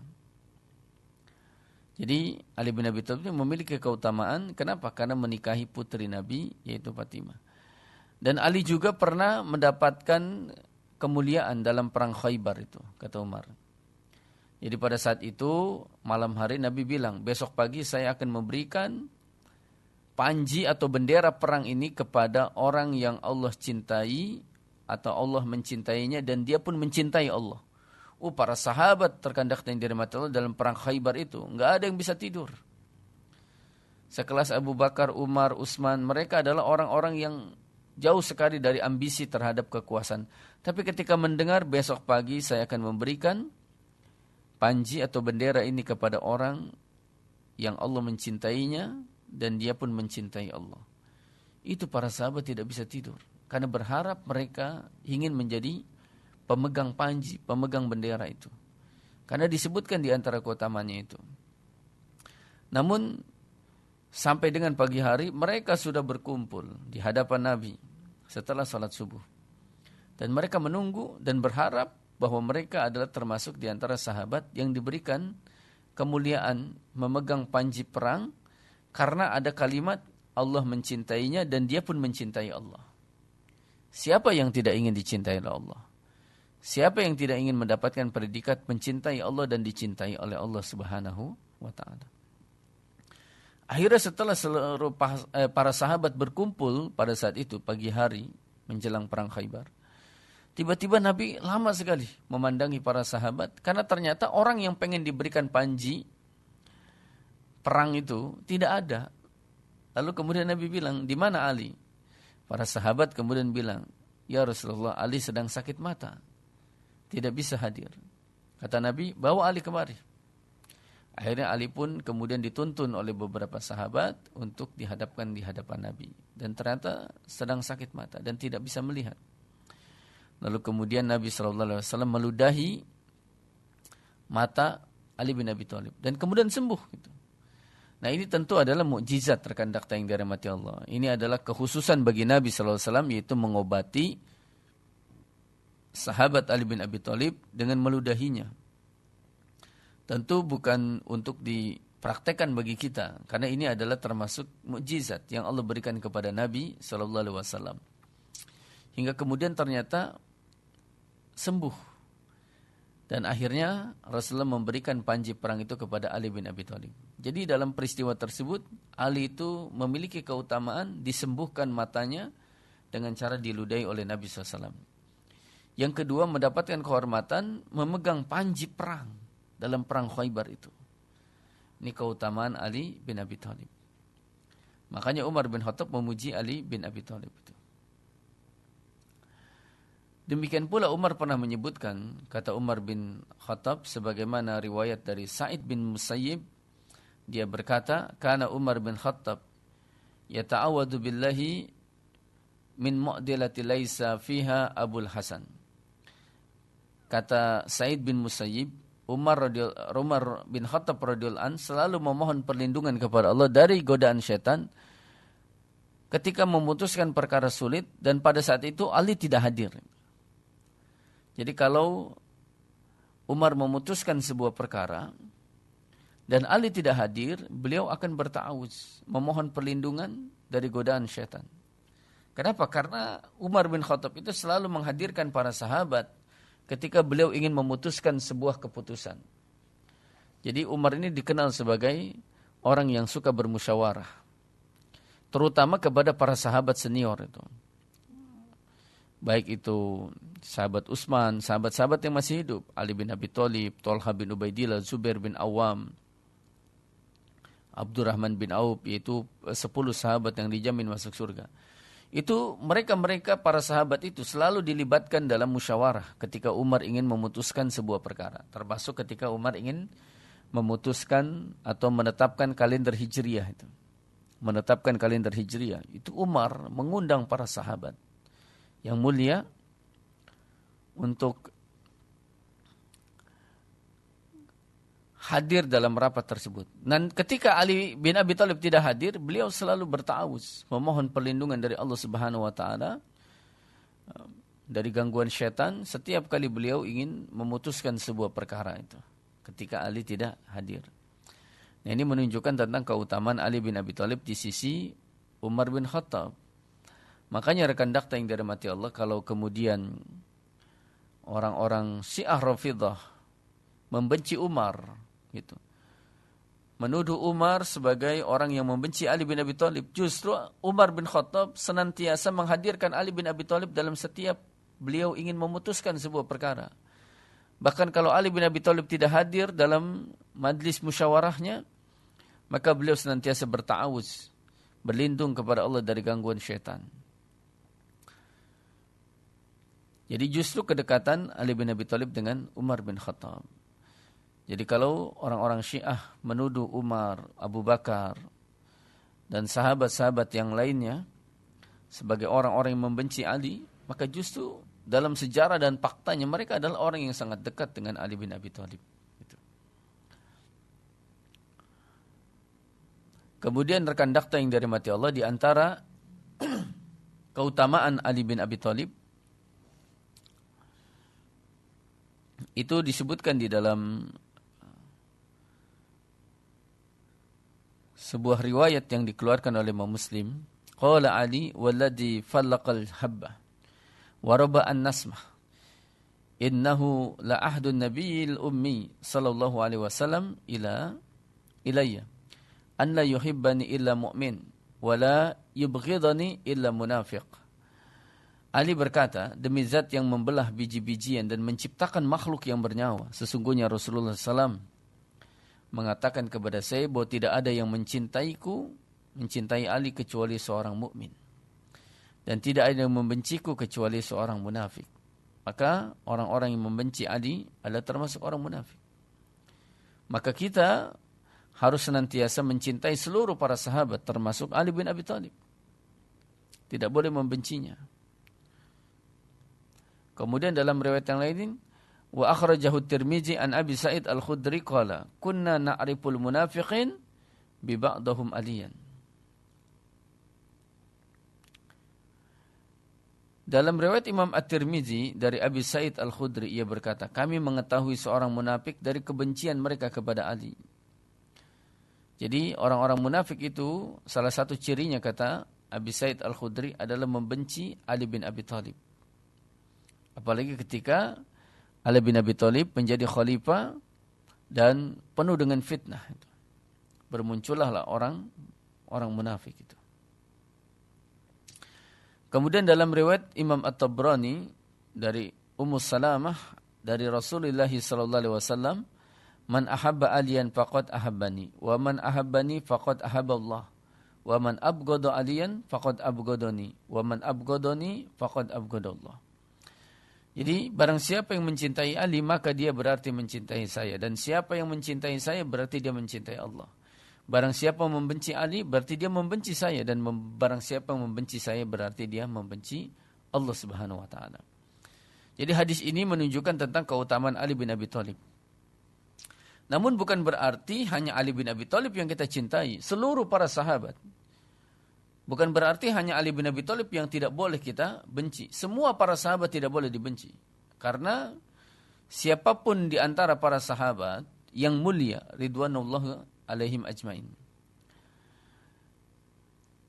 Jadi Ali bin Abi Thalib memiliki keutamaan, kenapa? Karena menikahi putri Nabi, yaitu Fatimah. Dan Ali juga pernah mendapatkan kemuliaan dalam perang Khaybar itu, kata Umar. Jadi pada saat itu malam hari Nabi bilang, besok pagi saya akan memberikan panji atau bendera perang ini kepada orang yang Allah cintai atau Allah mencintainya dan dia pun mencintai Allah. Para sahabat terkandak yang dirahmati Allah dalam perang Khaybar itu, nggak ada yang bisa tidur. Sekelas Abu Bakar, Umar, Utsman, mereka adalah orang-orang yang jauh sekali dari ambisi terhadap kekuasaan. Tapi ketika mendengar besok pagi saya akan memberikan panji atau bendera ini kepada orang yang Allah mencintainya dan dia pun mencintai Allah. Itu para sahabat tidak bisa tidur. Karena berharap mereka ingin menjadi pemegang panji, pemegang bendera itu. Karena disebutkan di antara keutamaannya itu. Namun sampai dengan pagi hari mereka sudah berkumpul di hadapan Nabi setelah salat subuh. Dan mereka menunggu dan berharap bahwa mereka adalah termasuk di antara sahabat yang diberikan kemuliaan memegang panji perang karena ada kalimat Allah mencintainya dan dia pun mencintai Allah. Siapa yang tidak ingin dicintai oleh Allah? Siapa yang tidak ingin mendapatkan predikat mencintai Allah dan dicintai oleh Allah Subhanahu wa taala? Akhirnya setelah seluruh para sahabat berkumpul pada saat itu pagi hari menjelang perang Khaybar, tiba-tiba Nabi lama sekali memandangi para sahabat karena ternyata orang yang pengen diberikan panji perang itu tidak ada. Lalu kemudian Nabi bilang, di mana Ali? Para sahabat kemudian bilang, ya Rasulullah, Ali sedang sakit mata, tidak bisa hadir. Kata Nabi, bawa Ali kemari. Akhirnya Ali pun kemudian dituntun oleh beberapa sahabat untuk dihadapkan di hadapan Nabi. Dan ternyata sedang sakit mata dan tidak bisa melihat. Lalu kemudian Nabi SAW meludahi mata Ali bin Abi Thalib. Dan kemudian sembuh. Gitu. Nah ini tentu adalah mukjizat rekan dakta yang dirahmati Allah. Ini adalah kekhususan bagi Nabi SAW yaitu mengobati sahabat Ali bin Abi Thalib dengan meludahinya. Tentu bukan untuk dipraktekkan bagi kita, karena ini adalah termasuk mukjizat yang Allah berikan kepada Nabi SAW. Hingga kemudian ternyata sembuh. Dan akhirnya Rasulullah memberikan panji perang itu kepada Ali bin Abi Thalib. Jadi dalam peristiwa tersebut, Ali itu memiliki keutamaan disembuhkan matanya dengan cara diludahi oleh Nabi SAW. Yang kedua, mendapatkan kehormatan memegang panji perang dalam perang Khaybar itu. Ini keutamaan Ali bin Abi Thalib. Makanya Umar bin Khattab memuji Ali bin Abi Thalib itu. Demikian pula Umar pernah menyebutkan, kata Umar bin Khattab sebagaimana riwayat dari Sa'id bin Musayyib, dia berkata, kana Umar bin Khattab yata'awadu billahi min mu'dilati laisa fiha Abul Hasan. Kata Sa'id bin Musayyib, Umar bin Khattab radhiyallahu anhu selalu memohon perlindungan kepada Allah dari godaan syaitan ketika memutuskan perkara sulit dan pada saat itu Ali tidak hadir. Jadi kalau Umar memutuskan sebuah perkara dan Ali tidak hadir, beliau akan berta'awuz, memohon perlindungan dari godaan syaitan. Kenapa? Karena Umar bin Khattab itu selalu menghadirkan para sahabat ketika beliau ingin memutuskan sebuah keputusan. Jadi Umar ini dikenal sebagai orang yang suka bermusyawarah. Terutama kepada para sahabat senior itu. Baik itu sahabat Utsman, sahabat-sahabat yang masih hidup. Ali bin Abi Thalib, Thalha bin Ubaidillah, Zubair bin Awam, Abdurrahman bin Auf, yaitu 10 sahabat yang dijamin masuk surga. Itu mereka para sahabat itu selalu dilibatkan dalam musyawarah ketika Umar ingin memutuskan sebuah perkara. Termasuk ketika Umar ingin memutuskan atau menetapkan kalender Hijriyah itu. Menetapkan kalender Hijriyah. Itu Umar mengundang para sahabat yang mulia untuk hadir dalam rapat tersebut. Dan ketika Ali bin Abi Thalib tidak hadir, beliau selalu bertawuz, memohon perlindungan dari Allah Subhanahu wa taala dari gangguan syaitan setiap kali beliau ingin memutuskan sebuah perkara itu ketika Ali tidak hadir. Nah, ini menunjukkan tentang keutamaan Ali bin Abi Thalib di sisi Umar bin Khattab. Makanya rekan dakta yang dirahmati Allah, kalau kemudian orang-orang Syiah Rafidhah membenci Umar gitu, menuduh Umar sebagai orang yang membenci Ali bin Abi Thalib, justru Umar bin Khattab senantiasa menghadirkan Ali bin Abi Thalib dalam setiap beliau ingin memutuskan sebuah perkara. Bahkan kalau Ali bin Abi Thalib tidak hadir dalam majlis musyawarahnya, maka beliau senantiasa berta'awuz, berlindung kepada Allah dari gangguan syaitan. Jadi justru kedekatan Ali bin Abi Thalib dengan Umar bin Khattab. Jadi kalau orang-orang Syiah menuduh Umar, Abu Bakar, dan sahabat-sahabat yang lainnya sebagai orang-orang yang membenci Ali, maka justru dalam sejarah dan faktanya mereka adalah orang yang sangat dekat dengan Ali bin Abi Thalib. Kemudian rekan dakta yang dirahmati Allah, di antara keutamaan Ali bin Abi Thalib itu disebutkan di dalam sebuah riwayat yang dikeluarkan oleh Imam Muslim. Qala Ali walladhi fallaqal habba wa raba'an nasmah innahu la ahdun nabiyil ummi sallallahu alaihi wasallam ilayya an la yuhibbani illa mu'min wa la yubghidani illa munafiq. Ali berkata, demi zat yang membelah biji-bijian dan menciptakan makhluk yang bernyawa, sesungguhnya Rasulullah SAW mengatakan kepada saya bahwa tidak ada yang mencintai Ali kecuali seorang mukmin, dan tidak ada yang membenciku kecuali seorang munafik. Maka orang-orang yang membenci Ali adalah termasuk orang munafik. Maka kita harus senantiasa mencintai seluruh para sahabat, termasuk Ali bin Abi Thalib. Tidak boleh membencinya. Kemudian dalam riwayat yang lain, wa akhrajahu Tirmizi an Abi Sa'id Al-Khudri qala kunna na'riful munafiqin bi ba'dahum aliyan. Dalam riwayat Imam At-Tirmizi dari Abi Sa'id Al-Khudri, ia berkata, kami mengetahui seorang munafik dari kebencian mereka kepada Ali. Jadi orang-orang munafik itu salah satu cirinya, kata Abi Sa'id Al-Khudri, adalah membenci Ali bin Abi Thalib. Apalagi ketika Ali bin Abi Thalib menjadi khalifah dan penuh dengan fitnah. Bermuncullah orang munafik itu. Kemudian dalam riwayat Imam At-Tabrani dari Ummu Salamah dari Rasulullah sallallahu alaihi wasallam, man ahabba aliyan faqad ahabbani wa man ahabbani faqad ahabballah wa man abghada aliyan faqad abghadani wa man abghadani faqad abghadallah. Jadi barang siapa yang mencintai Ali, maka dia berarti mencintai saya, dan siapa yang mencintai saya berarti dia mencintai Allah. Barang siapa membenci Ali berarti dia membenci saya, dan barang siapa yang membenci saya berarti dia membenci Allah Subhanahu wa taala. Jadi hadis ini menunjukkan tentang keutamaan Ali bin Abi Thalib. Namun bukan berarti hanya Ali bin Abi Thalib yang kita cintai, seluruh para sahabat. Bukan berarti hanya Ali bin Abi Thalib yang tidak boleh kita benci. Semua para sahabat tidak boleh dibenci. Karena siapapun di antara para sahabat yang mulia, ridwanullah alaihim ajmain,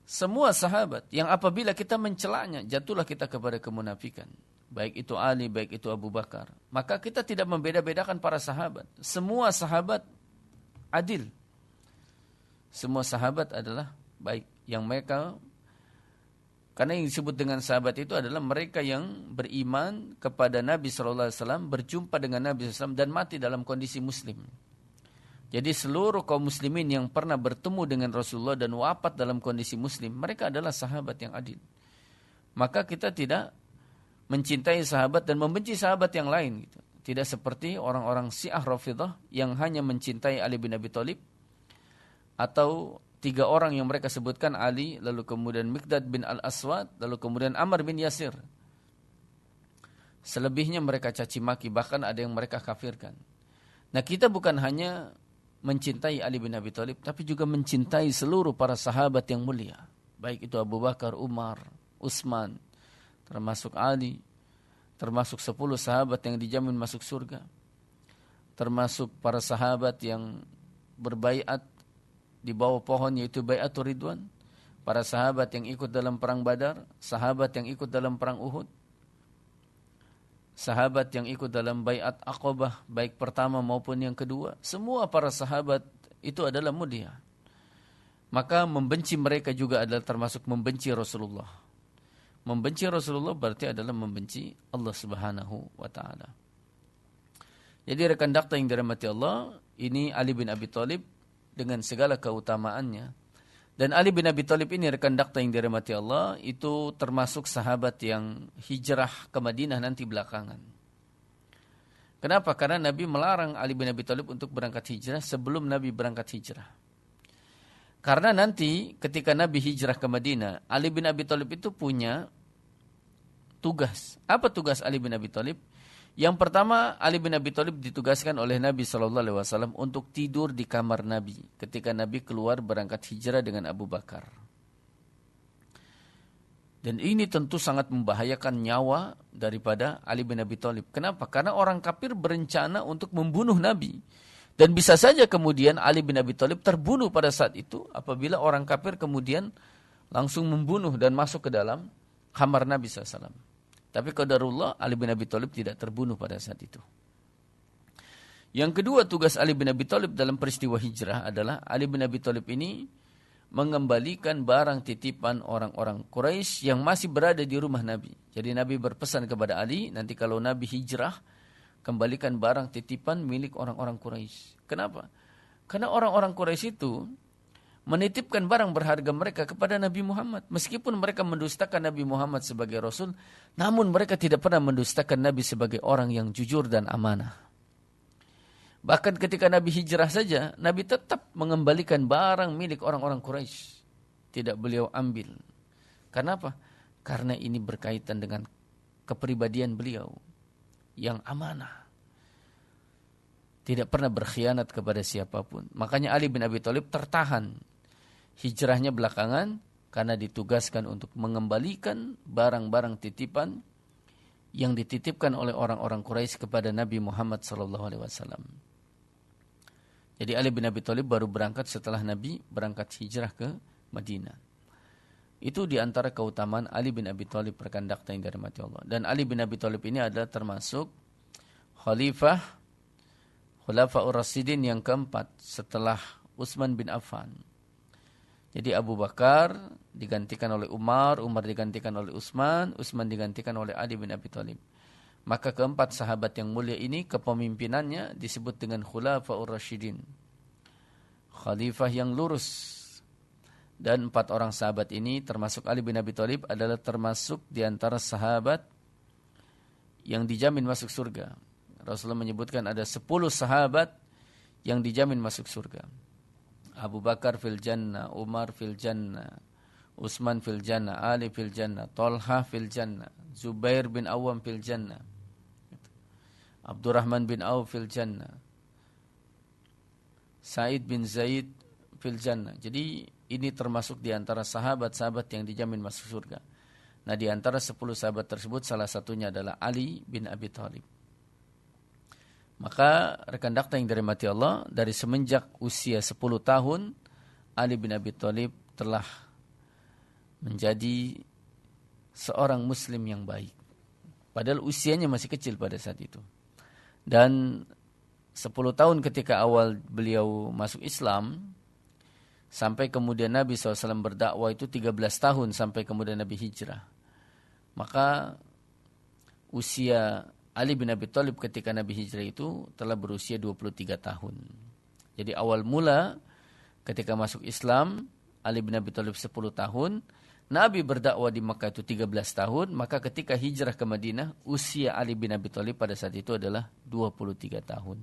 semua sahabat yang apabila kita mencelanya, jatuhlah kita kepada kemunafikan. Baik itu Ali, baik itu Abu Bakar. Maka kita tidak membeda-bedakan para sahabat. Semua sahabat adil. Semua sahabat adalah baik. Yang mereka, karena yang disebut dengan sahabat itu adalah mereka yang beriman kepada Nabi SAW, berjumpa dengan Nabi SAW, dan mati dalam kondisi muslim. Jadi seluruh kaum muslimin yang pernah bertemu dengan Rasulullah dan wafat dalam kondisi muslim, mereka adalah sahabat yang adil. maka kita tidak mencintai sahabat dan membenci sahabat yang lain gitu. Tidak seperti orang-orang Syiah Rafidhah yang hanya mencintai Ali bin Abi Thalib, atau 3 orang yang mereka sebutkan, Ali, lalu kemudian Miqdad bin Al-Aswad, lalu kemudian Ammar bin Yasir. Selebihnya mereka caci maki, bahkan ada yang mereka kafirkan. Nah, kita bukan hanya mencintai Ali bin Abi Thalib, tapi juga mencintai seluruh para sahabat yang mulia. Baik itu Abu Bakar, Umar, Utsman, termasuk Ali, termasuk 10 sahabat yang dijamin masuk surga, termasuk para sahabat yang berbaiat di bawah pohon yaitu Baiatur Ridwan, para sahabat yang ikut dalam perang Badar, sahabat yang ikut dalam perang Uhud, sahabat yang ikut dalam Baiat Aqabah baik pertama maupun yang kedua. Semua para sahabat itu adalah mulia. Maka membenci mereka juga adalah termasuk membenci Rasulullah. Membenci Rasulullah berarti adalah membenci Allah Subhanahu wa taala. Jadi rekan dakta yang dirahmati Allah, ini Ali bin Abi Thalib dengan segala keutamaannya. Dan Ali bin Abi Thalib ini rekan dakta yang dirahmati Allah, itu termasuk sahabat yang hijrah ke Madinah nanti belakangan. Kenapa? Karena Nabi melarang Ali bin Abi Thalib untuk berangkat hijrah sebelum Nabi berangkat hijrah. Karena nanti ketika Nabi hijrah ke Madinah, Ali bin Abi Thalib itu punya tugas. Apa tugas Ali bin Abi Thalib? Yang pertama, Ali bin Abi Thalib ditugaskan oleh Nabi SAW untuk tidur di kamar Nabi ketika Nabi keluar berangkat hijrah dengan Abu Bakar. Dan ini tentu sangat membahayakan nyawa daripada Ali bin Abi Thalib. Kenapa? Karena orang kafir berencana untuk membunuh Nabi. Dan bisa saja kemudian Ali bin Abi Thalib terbunuh pada saat itu apabila orang kafir kemudian langsung membunuh dan masuk ke dalam kamar Nabi SAW. Tapi qadarullah Ali bin Abi Thalib tidak terbunuh pada saat itu. Yang kedua, tugas Ali bin Abi Thalib dalam peristiwa hijrah adalah Ali bin Abi Thalib ini mengembalikan barang titipan orang-orang Quraisy yang masih berada di rumah Nabi. Jadi Nabi berpesan kepada Ali, nanti kalau Nabi hijrah, kembalikan barang titipan milik orang-orang Quraisy. Kenapa? Karena orang-orang Quraisy itu menitipkan barang berharga mereka kepada Nabi Muhammad. Meskipun mereka mendustakan Nabi Muhammad sebagai Rasul, namun mereka tidak pernah mendustakan Nabi sebagai orang yang jujur dan amanah. Bahkan ketika Nabi hijrah saja, Nabi tetap mengembalikan barang milik orang-orang Quraisy. Tidak beliau ambil. Karena apa? Karena ini berkaitan dengan kepribadian beliau yang amanah. Tidak pernah berkhianat kepada siapapun. Makanya Ali bin Abi Thalib tertahan hijrahnya belakangan karena ditugaskan untuk mengembalikan barang-barang titipan yang dititipkan oleh orang-orang Quraisy kepada Nabi Muhammad SAW. Jadi Ali bin Abi Thalib baru berangkat setelah Nabi berangkat hijrah ke Madinah. Itu diantara keutamaan Ali bin Abi Thalib, rekan dakta yang dirahmati Allah. Dan Ali bin Abi Thalib ini adalah termasuk Khulafaur Rasyidin yang keempat setelah Utsman bin Affan. Jadi Abu Bakar digantikan oleh Umar, Umar digantikan oleh Utsman, Utsman digantikan oleh Ali bin Abi Thalib. Maka keempat sahabat yang mulia ini kepemimpinannya disebut dengan Khulafaur Rasyidin. Khalifah yang lurus. Dan 4 orang sahabat ini termasuk Ali bin Abi Thalib adalah termasuk di antara sahabat yang dijamin masuk surga. Rasulullah menyebutkan ada 10 sahabat yang dijamin masuk surga. Abu Bakar fil jannah, Umar fil jannah, Utsman fil jannah, Ali fil jannah, Thalhah fil jannah, Zubair bin Awam fil jannah, Abdurrahman bin Auf fil jannah, Sa'id bin Zaid fil jannah. Jadi ini termasuk di antara sahabat-sahabat yang dijamin masuk surga. Nah, di antara 10 sahabat tersebut salah satunya adalah Ali bin Abi Thalib. Maka rekan dakta yang dirahmati Allah, dari semenjak usia 10 tahun Ali bin Abi Thalib telah menjadi seorang muslim yang baik. Padahal usianya masih kecil pada saat itu. Dan 10 tahun ketika awal beliau masuk Islam, sampai kemudian Nabi SAW berdakwah itu 13 tahun sampai kemudian Nabi hijrah. Maka usia Ali bin Abi Thalib ketika Nabi hijrah itu telah berusia 23 tahun. Jadi awal mula ketika masuk Islam, Ali bin Abi Thalib 10 tahun. Nabi berdakwah di Makkah itu 13 tahun, maka ketika hijrah ke Madinah, usia Ali bin Abi Thalib pada saat itu adalah 23 tahun.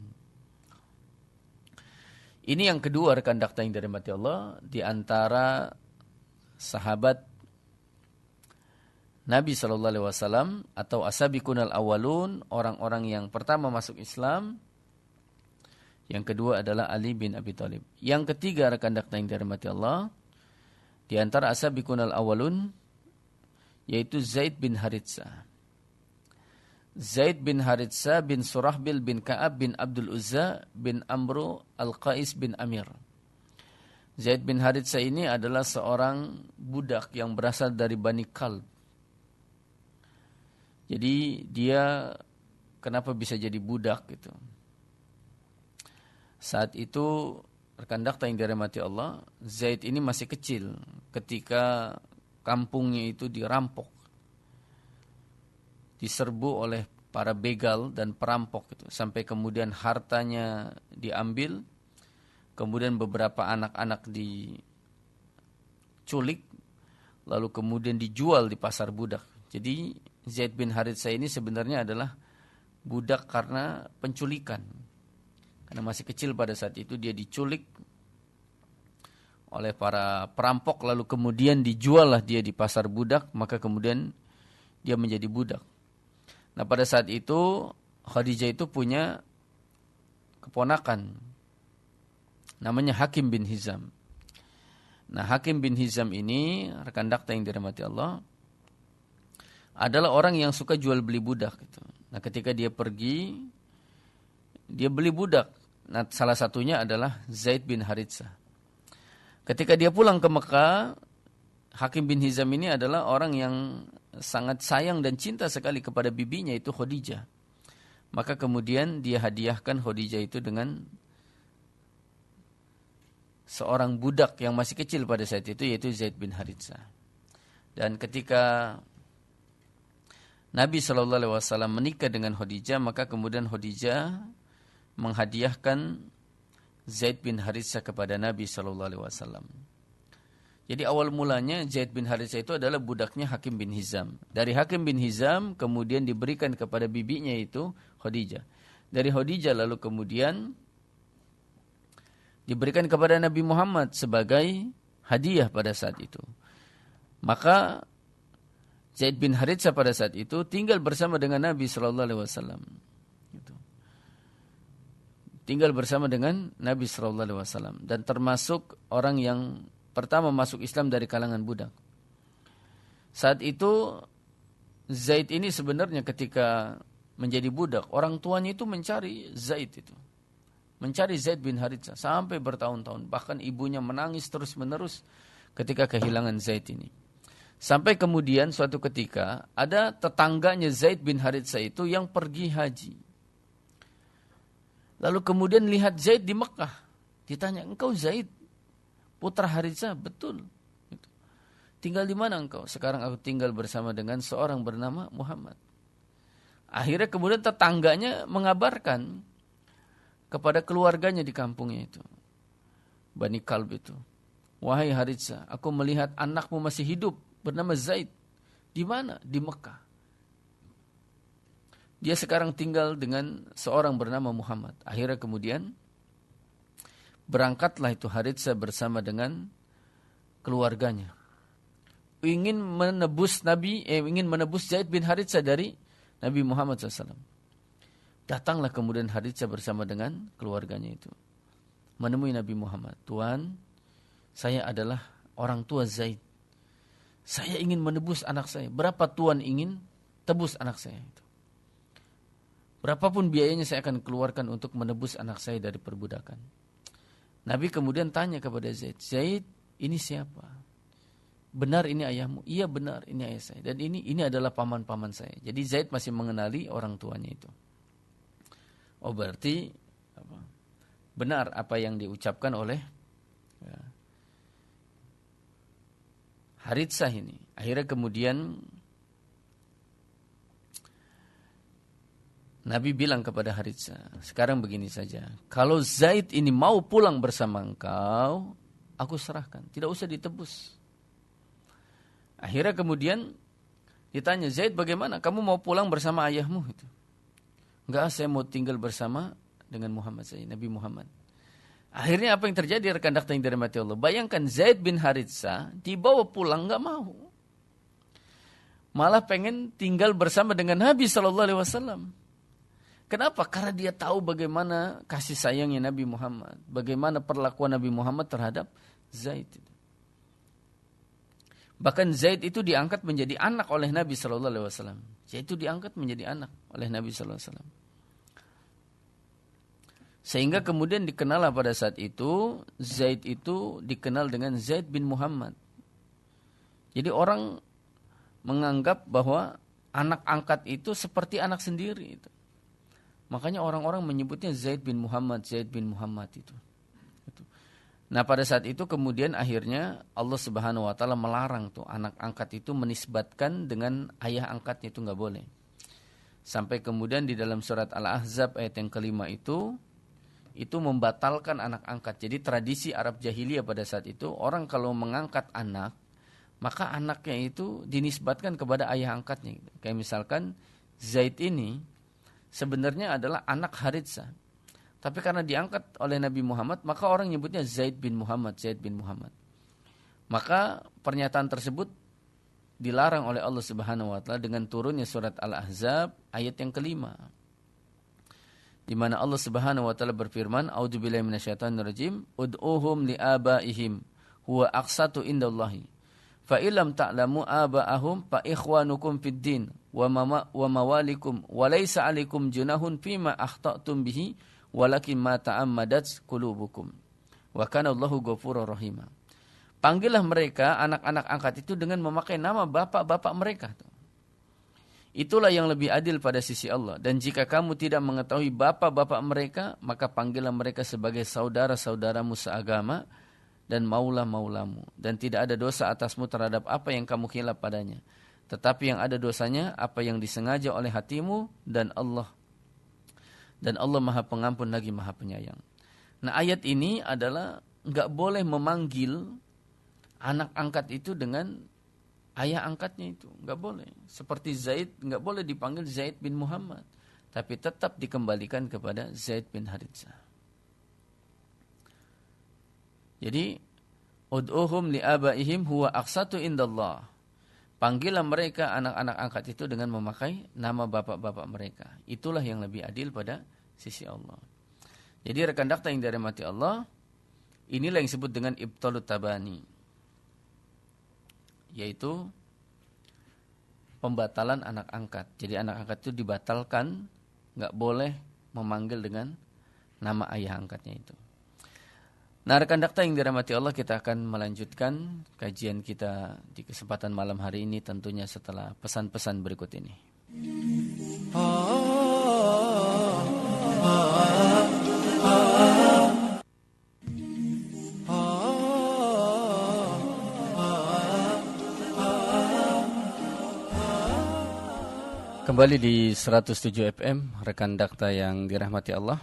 Ini yang kedua rekan dakta yang dirahmati Allah, di antara sahabat Nabi SAW atau asabiqunal awalun, orang-orang yang pertama masuk Islam. Yang kedua adalah Ali bin Abi Thalib. Yang ketiga rekan dakta yang dirahmati Allah, di antara asabiqunal awalun yaitu Zaid bin Haritsah. Zaid bin Haritsah bin Surahbil bin Ka'ab bin Abdul Uzza bin Amru Al-Qais bin Amir. Zaid bin Haritsah ini adalah seorang budak yang berasal dari Bani Kalb. Jadi dia kenapa bisa jadi budak gitu. Saat itu rekan dakta yang dirahmati Allah, Zaid ini masih kecil ketika kampungnya itu dirampok, diserbu oleh para begal dan perampok itu, sampai kemudian hartanya diambil, kemudian beberapa anak-anak diculik, lalu kemudian dijual di pasar budak. Jadi Zaid bin Haritsah ini sebenarnya adalah budak karena penculikan. Karena masih kecil pada saat itu dia diculik oleh para perampok, lalu kemudian dijuallah dia di pasar budak, maka kemudian dia menjadi budak. Nah pada saat itu Khadijah itu punya keponakan namanya Hakim bin Hizam. Nah Hakim bin Hizam ini rekan dakta yang dirahmati Allah adalah orang yang suka jual beli budak gitu. Nah ketika dia pergi, dia beli budak. Nah salah satunya adalah Zaid bin Haritsah. Ketika dia pulang ke Mekah, Hakim bin Hizam ini adalah orang yang sangat sayang dan cinta sekali kepada bibinya itu Khadijah. Maka kemudian dia hadiahkan Khadijah itu dengan seorang budak yang masih kecil pada saat itu, yaitu Zaid bin Haritsah. Dan ketika Nabi SAW menikah dengan Khadijah, maka kemudian Khadijah menghadiahkan Zaid bin Haritsah kepada Nabi SAW. Jadi awal mulanya Zaid bin Haritsah itu adalah budaknya Hakim bin Hizam. Dari Hakim bin Hizam kemudian diberikan kepada bibinya itu Khadijah. Dari Khadijah lalu kemudian diberikan kepada Nabi Muhammad sebagai hadiah pada saat itu. Maka Zaid bin Haritsah pada saat itu tinggal bersama dengan Nabi SAW. Tinggal bersama dengan Nabi SAW. Dan termasuk orang yang pertama masuk Islam dari kalangan budak. Saat itu Zaid ini sebenarnya ketika menjadi budak, orang tuanya itu mencari Zaid itu. Mencari Zaid bin Haritsah sampai bertahun-tahun. Bahkan ibunya menangis terus-menerus ketika kehilangan Zaid ini. Sampai kemudian suatu ketika ada tetangganya Zaid bin Haritsah itu yang pergi haji. Lalu kemudian lihat Zaid di Mekah. Ditanya, engkau Zaid, putra Haritsah? Betul. Tinggal di mana engkau? Sekarang aku tinggal bersama dengan seorang bernama Muhammad. Akhirnya kemudian tetangganya mengabarkan kepada keluarganya di kampungnya itu, Bani Kalb itu. Wahai Haritsah, aku melihat anakmu masih hidup bernama Zaid. Di mana? Di Mekah. Dia sekarang tinggal dengan seorang bernama Muhammad. Akhirnya kemudian berangkatlah itu Haritsah bersama dengan keluarganya. Ingin menebus Zaid bin Haritsah dari Nabi Muhammad SAW. Datanglah kemudian Haritsah bersama dengan keluarganya itu menemui Nabi Muhammad. Tuan, saya adalah orang tua Zaid. Saya ingin menebus anak saya. Berapa tuan ingin tebus anak saya itu? Berapapun biayanya saya akan keluarkan untuk menebus anak saya dari perbudakan. Nabi kemudian tanya kepada Zaid, Zaid, ini siapa? Benar ini ayahmu? Iya benar, ini ayah saya. Dan ini adalah paman-paman saya. Jadi Zaid masih mengenali orang tuanya itu. Oh berarti benar apa yang diucapkan oleh Haritsah ini. Akhirnya kemudian Nabi bilang kepada Haritsah, sekarang begini saja, kalau Zaid ini mau pulang bersama engkau, aku serahkan, tidak usah ditebus. Akhirnya kemudian ditanya, Zaid bagaimana? Kamu mau pulang bersama ayahmu? Gitu. Enggak, saya mau tinggal bersama dengan Muhammad saya, Nabi Muhammad. Akhirnya apa yang terjadi rekan dakta yang dirahmati Allah? Bayangkan Zaid bin Haritsah dibawa pulang enggak mau. Malah pengen tinggal bersama dengan Nabi SAW. Kenapa? Karena dia tahu bagaimana kasih sayangnya Nabi Muhammad. Bagaimana perlakuan Nabi Muhammad terhadap Zaid. Bahkan Zaid itu diangkat menjadi anak oleh Nabi SAW. Zaid itu diangkat menjadi anak oleh Nabi SAW. Sehingga kemudian dikenal pada saat itu, Zaid itu dikenal dengan Zaid bin Muhammad. Jadi orang menganggap bahwa anak angkat itu seperti anak sendiri. Makanya orang-orang menyebutnya Zaid bin Muhammad, Zaid bin Muhammad itu. Nah pada saat itu kemudian akhirnya Allah Subhanahu Wa Taala melarang tuh anak angkat itu menisbatkan dengan ayah angkatnya, itu nggak boleh. Sampai kemudian di dalam surat Al-Ahzab ayat yang kelima itu membatalkan anak angkat. Jadi tradisi Arab jahiliyah pada saat itu, orang kalau mengangkat anak, maka anaknya itu dinisbatkan kepada ayah angkatnya. Kayak misalkan Zaid ini sebenarnya adalah anak Haritsah. Tapi karena diangkat oleh Nabi Muhammad, maka orang nyebutnya Zaid bin Muhammad, Zaid bin Muhammad. Maka pernyataan tersebut dilarang oleh Allah Subhanahu wa taala dengan turunnya surat Al-Ahzab ayat yang kelima. Di mana Allah Subhanahu wa taala berfirman, "A'udzubillahi minasyaitonirrajim, ud'uhum liabaihim huwa aqsatu indallahi. Fa illam ta'lamu aba'ahum fa ikhwanukum fid din wa mawalikum wa laisa 'alaikum junahun fima akhta'tum bihi walakin ma ta'ammadat qulubukum. Wa kana Allahu ghafurur rahim." Panggillah mereka anak-anak angkat itu dengan memakai nama bapak-bapak mereka. Itulah yang lebih adil pada sisi Allah. Dan jika kamu tidak mengetahui bapak-bapak mereka, maka panggillah mereka sebagai saudara-saudaramu seagama dan maula-maulamu. Dan tidak ada dosa atasmu terhadap apa yang kamu khilaf padanya. Tetapi yang ada dosanya apa yang disengaja oleh hatimu dan Allah. Dan Allah Maha Pengampun lagi Maha Penyayang. Nah ayat ini adalah enggak boleh memanggil anak angkat itu dengan ayah angkatnya itu, enggak boleh. Seperti Zaid, enggak boleh dipanggil Zaid bin Muhammad. Tapi tetap dikembalikan kepada Zaid bin Haritsah. Jadi, ud'uhum li'abaihim huwa aqsatu indallah. Panggillah mereka anak-anak angkat itu dengan memakai nama bapak-bapak mereka. Itulah yang lebih adil pada sisi Allah. Jadi rekan dakta yang dirahmati Allah, inilah yang disebut dengan ibtalut tabani. Yaitu pembatalan anak angkat. Jadi anak angkat itu dibatalkan, nggak boleh memanggil dengan nama ayah angkatnya itu. Nah rekan dakta yang dirahmati Allah, kita akan melanjutkan kajian kita di kesempatan malam hari ini tentunya setelah pesan-pesan berikut ini. Kembali di 107 FM, rekan dakta yang dirahmati Allah.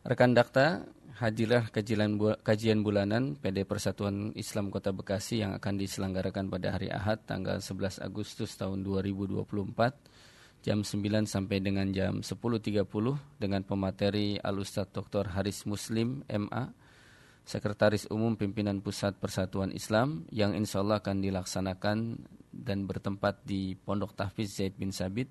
Rekan dakta, hadirlah kajian bulanan PD Persatuan Islam Kota Bekasi yang akan diselenggarakan pada hari Ahad tanggal 11 Agustus tahun 2024 jam 9 sampai dengan jam 10.30 dengan pemateri Al-Ustadz Dr. Haris Muslim MA, Sekretaris Umum Pimpinan Pusat Persatuan Islam, yang insya Allah akan dilaksanakan dan bertempat di Pondok Tahfiz Zaid bin Sabit,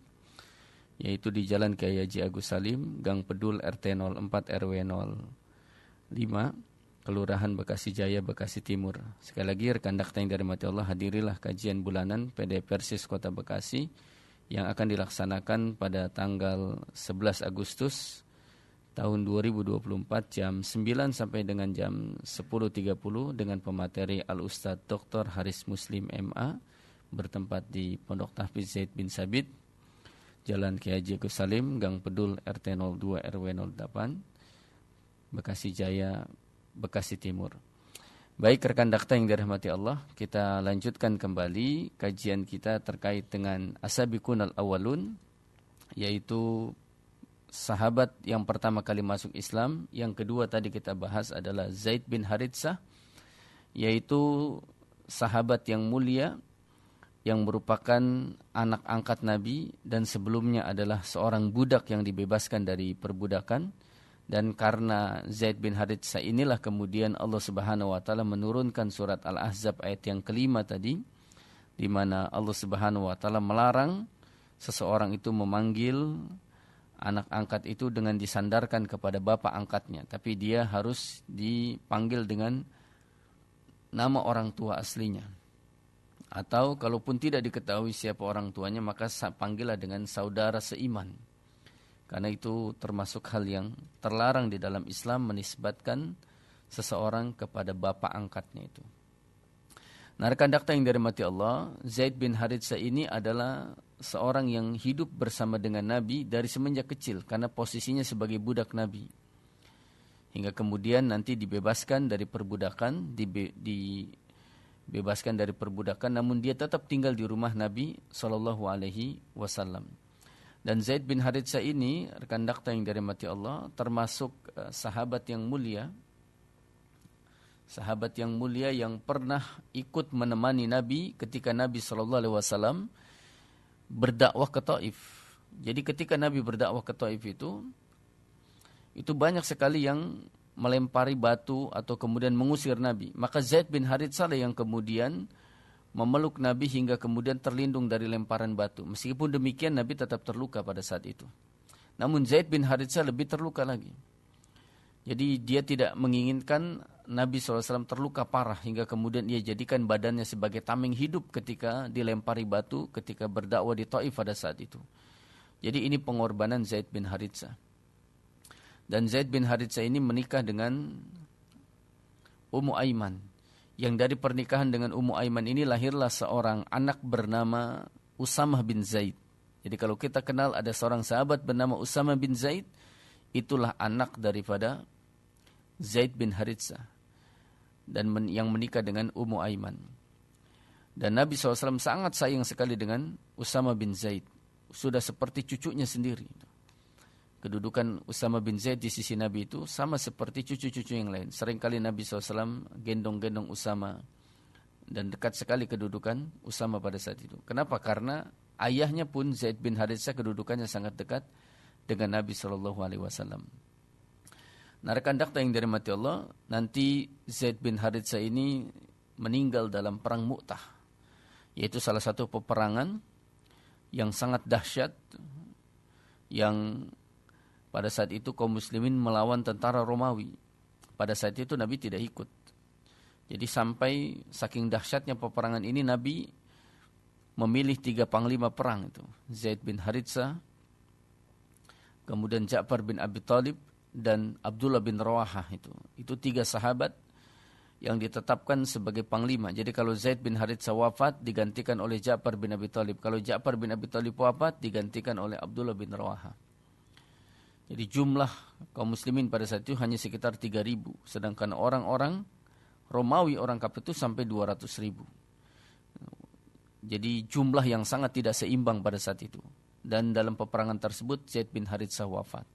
yaitu di Jalan Kiai Haji Agus Salim, Gang Pedul RT 04 RW 05, Kelurahan Bekasi Jaya, Bekasi Timur. Sekali lagi rekan dakta yang dirahmati Allah, hadirilah kajian bulanan PD Persis Kota Bekasi yang akan dilaksanakan pada tanggal 11 Agustus tahun 2024 jam 9 sampai dengan jam 10.30 dengan pemateri Al-Ustadz Dr. Haris Muslim MA, bertempat di Pondok Tahfiz Zaid bin Sabit, Jalan Kiai Haji Agus Salim, Gang Pedul RT 02 RW 08, Bekasi Jaya, Bekasi Timur. Baik rekan dakta yang dirahmati Allah, kita lanjutkan kembali kajian kita terkait dengan As-Sabiqun al-Awwalun, yaitu sahabat yang pertama kali masuk Islam. Yang kedua tadi kita bahas adalah Zaid bin Haritsah, yaitu sahabat yang mulia yang merupakan anak angkat Nabi dan sebelumnya adalah seorang budak yang dibebaskan dari perbudakan. Dan karena Zaid bin Haritsah inilah kemudian Allah Subhanahu wa taala menurunkan surat Al-Ahzab ayat yang kelima tadi, di mana Allah Subhanahu wa taala melarang seseorang itu memanggil anak angkat itu dengan disandarkan kepada bapak angkatnya, tapi dia harus dipanggil dengan nama orang tua aslinya. Atau kalaupun tidak diketahui siapa orang tuanya, maka panggillah dengan saudara seiman. Karena itu termasuk hal yang terlarang di dalam Islam, menisbatkan seseorang kepada bapak angkatnya itu. Nah, rekan dakta yang dirahmati Allah, Zaid bin Haritsah ini adalah seorang yang hidup bersama dengan Nabi dari semenjak kecil, karena posisinya sebagai budak Nabi. Hingga kemudian nanti dibebaskan dari perbudakan, dibebaskan dari perbudakan, namun dia tetap tinggal di rumah Nabi SAW. Dan Zaid bin Haritsah ini, rekan dakta yang dirahmati Allah, termasuk sahabat yang mulia. Sahabat yang mulia yang pernah ikut menemani Nabi ketika Nabi SAW berdakwah ke Taif. Jadi ketika Nabi berdakwah ke Taif itu banyak sekali yang melempari batu atau kemudian mengusir Nabi. Maka Zaid bin Haritsah yang kemudian memeluk Nabi hingga kemudian terlindung dari lemparan batu. Meskipun demikian Nabi tetap terluka pada saat itu. Namun Zaid bin Haritsah lebih terluka lagi. Jadi dia tidak menginginkan Nabi SAW terluka parah hingga kemudian ia jadikan badannya sebagai tameng hidup ketika dilempari batu ketika berdakwah di Taif pada saat itu. Jadi ini pengorbanan Zaid bin Haritsah. Dan Zaid bin Haritsah ini menikah dengan Ummu Aiman. Yang dari pernikahan dengan Ummu Aiman ini lahirlah seorang anak bernama Usamah bin Zaid. Jadi kalau kita kenal ada seorang sahabat bernama Usamah bin Zaid, itulah anak daripada Zaid bin Haritsah dan yang menikah dengan Ummu Aiman. Dan Nabi SAW sangat sayang sekali dengan Usamah bin Zaid. Sudah seperti cucunya sendiri. Kedudukan Usamah bin Zaid di sisi Nabi itu sama seperti cucu-cucu yang lain. Seringkali Nabi SAW gendong-gendong Usamah dan dekat sekali kedudukan Usamah pada saat itu. Kenapa? Karena ayahnya pun Zaid bin Haritsah kedudukannya sangat dekat dengan Nabi SAW. Nah, rekan dakta yang dirahmati Allah, nanti Zaid bin Haritsah ini meninggal dalam perang Mu'tah, yaitu salah satu peperangan yang sangat dahsyat yang pada saat itu kaum muslimin melawan tentara Romawi. Pada saat itu Nabi tidak ikut. Jadi sampai saking dahsyatnya peperangan ini Nabi memilih 3 panglima perang itu. Zaid bin Haritsah, kemudian Ja'far bin Abi Thalib dan Abdullah bin Rawahah itu. Itu 3 sahabat yang ditetapkan sebagai panglima. Jadi kalau Zaid bin Haritsah wafat digantikan oleh Ja'far bin Abi Thalib. Kalau Ja'far bin Abi Thalib wafat digantikan oleh Abdullah bin Rawahah. Jadi jumlah kaum muslimin pada saat itu hanya sekitar 3.000. Sedangkan orang-orang Romawi, orang kafir itu sampai 200.000. Jadi jumlah yang sangat tidak seimbang pada saat itu. Dan dalam peperangan tersebut Zaid bin Haritsah wafat.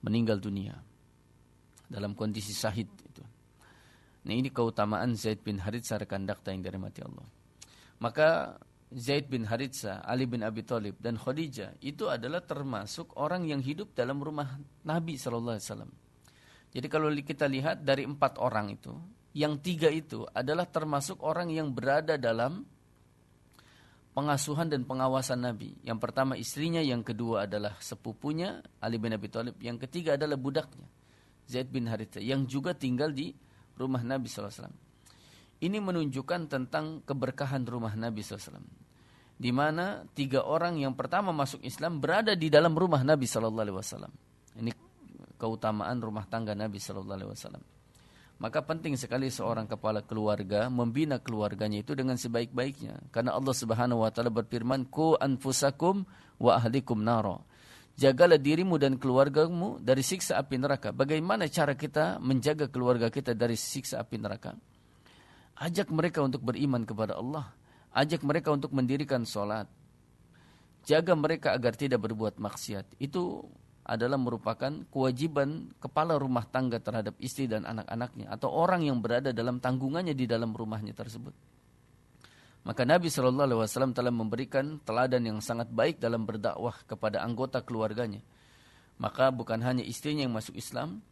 Meninggal dunia. Dalam kondisi syahid itu. Nah, ini keutamaan Zaid bin Haritsah, rekan dakta yang dirahmati Allah. Maka Zaid bin Haritsah, Ali bin Abi Thalib dan Khadijah itu adalah termasuk orang yang hidup dalam rumah Nabi SAW. Jadi kalau kita lihat dari 4 orang itu, yang 3 itu adalah termasuk orang yang berada dalam pengasuhan dan pengawasan Nabi. Yang pertama istrinya, yang kedua adalah sepupunya Ali bin Abi Thalib, yang ketiga adalah budaknya Zaid bin Haritsah yang juga tinggal di rumah Nabi SAW. Ini menunjukkan tentang keberkahan rumah Nabi SAW. Di mana 3 orang yang pertama masuk Islam berada di dalam rumah Nabi SAW. Ini keutamaan rumah tangga Nabi SAW. Maka penting sekali seorang kepala keluarga membina keluarganya itu dengan sebaik-baiknya. Karena Allah Subhanahu wa taala berfirman, "Qu anfusakum wa ahlikum nara." Jagalah dirimu dan keluargamu dari siksa api neraka. Bagaimana cara kita menjaga keluarga kita dari siksa api neraka? Ajak mereka untuk beriman kepada Allah. Ajak mereka untuk mendirikan sholat. Jaga mereka agar tidak berbuat maksiat. Itu adalah merupakan kewajiban kepala rumah tangga terhadap istri dan anak-anaknya. Atau orang yang berada dalam tanggungannya di dalam rumahnya tersebut. Maka Nabi SAW telah memberikan teladan yang sangat baik dalam berdakwah kepada anggota keluarganya. Maka bukan hanya istrinya yang masuk Islam,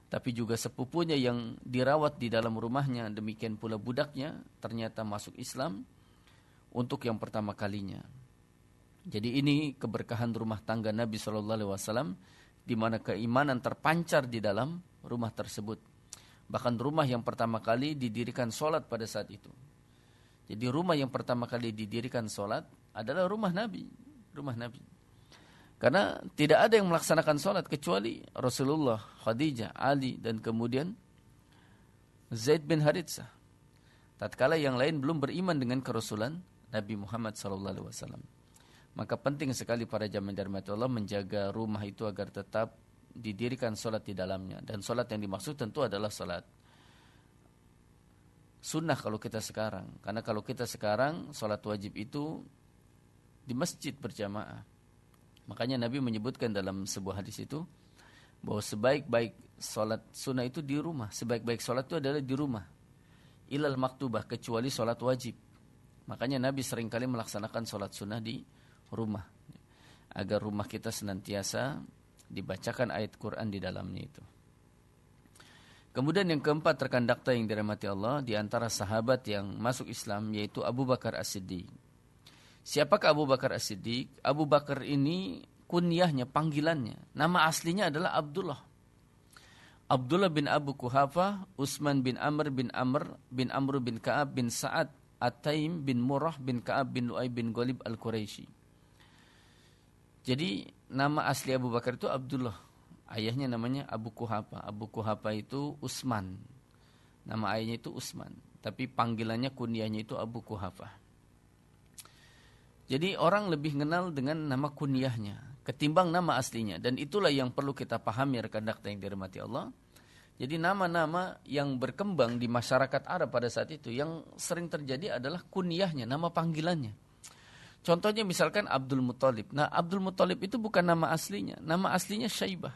tapi juga sepupunya yang dirawat di dalam rumahnya, demikian pula budaknya ternyata masuk Islam untuk yang pertama kalinya. Jadi ini keberkahan rumah tangga Nabi SAW, di mana keimanan terpancar di dalam rumah tersebut. Bahkan rumah yang pertama kali didirikan sholat pada saat itu. Jadi rumah yang pertama kali didirikan sholat adalah rumah Nabi. Rumah Nabi. Karena tidak ada yang melaksanakan sholat kecuali Rasulullah, Khadijah, Ali, dan kemudian Zaid bin Haritsah. Tatkala yang lain belum beriman dengan kerasulan Nabi Muhammad SAW. Maka penting sekali para jamaah dirahmati Allah menjaga rumah itu agar tetap didirikan sholat di dalamnya. Dan sholat yang dimaksud tentu adalah sholat sunnah kalau kita sekarang. Karena kalau kita sekarang sholat wajib itu di masjid berjamaah. Makanya Nabi menyebutkan dalam sebuah hadis itu bahwa sebaik-baik sholat sunnah itu di rumah. Sebaik-baik sholat itu adalah di rumah. Ilal maktubah, kecuali sholat wajib. Makanya Nabi seringkali melaksanakan sholat sunnah di rumah. Agar rumah kita senantiasa dibacakan ayat Quran di dalamnya itu. Kemudian yang keempat, rekan dakta yang dirahmati Allah, di antara sahabat yang masuk Islam yaitu Abu Bakar As-Siddiq. Siapakah Abu Bakar As-Siddiq? Abu Bakar ini kunyahnya, panggilannya, nama aslinya adalah Abdullah. Abdullah bin Abu Kuhafa, Utsman bin Amr bin Amr bin Ka'ab bin Sa'ad, At-Taim bin Murrah bin Ka'ab bin Lu'ay bin Ghalib Al-Quraisy. Jadi nama asli Abu Bakar itu Abdullah. Ayahnya namanya Abu Kuhafa. Abu Kuhafa itu Utsman. Nama ayahnya itu Utsman. Tapi panggilannya kunyahnya itu Abu Kuhafa. Jadi orang lebih kenal dengan nama kunyahnya ketimbang nama aslinya. Dan itulah yang perlu kita pahami rekan dakta yang dirahmati Allah. Jadi nama-nama yang berkembang di masyarakat Arab pada saat itu yang sering terjadi adalah kunyahnya, nama panggilannya. Contohnya misalkan Abdul Muthalib. Nah, Abdul Muthalib itu bukan nama aslinya. Nama aslinya Syaibah.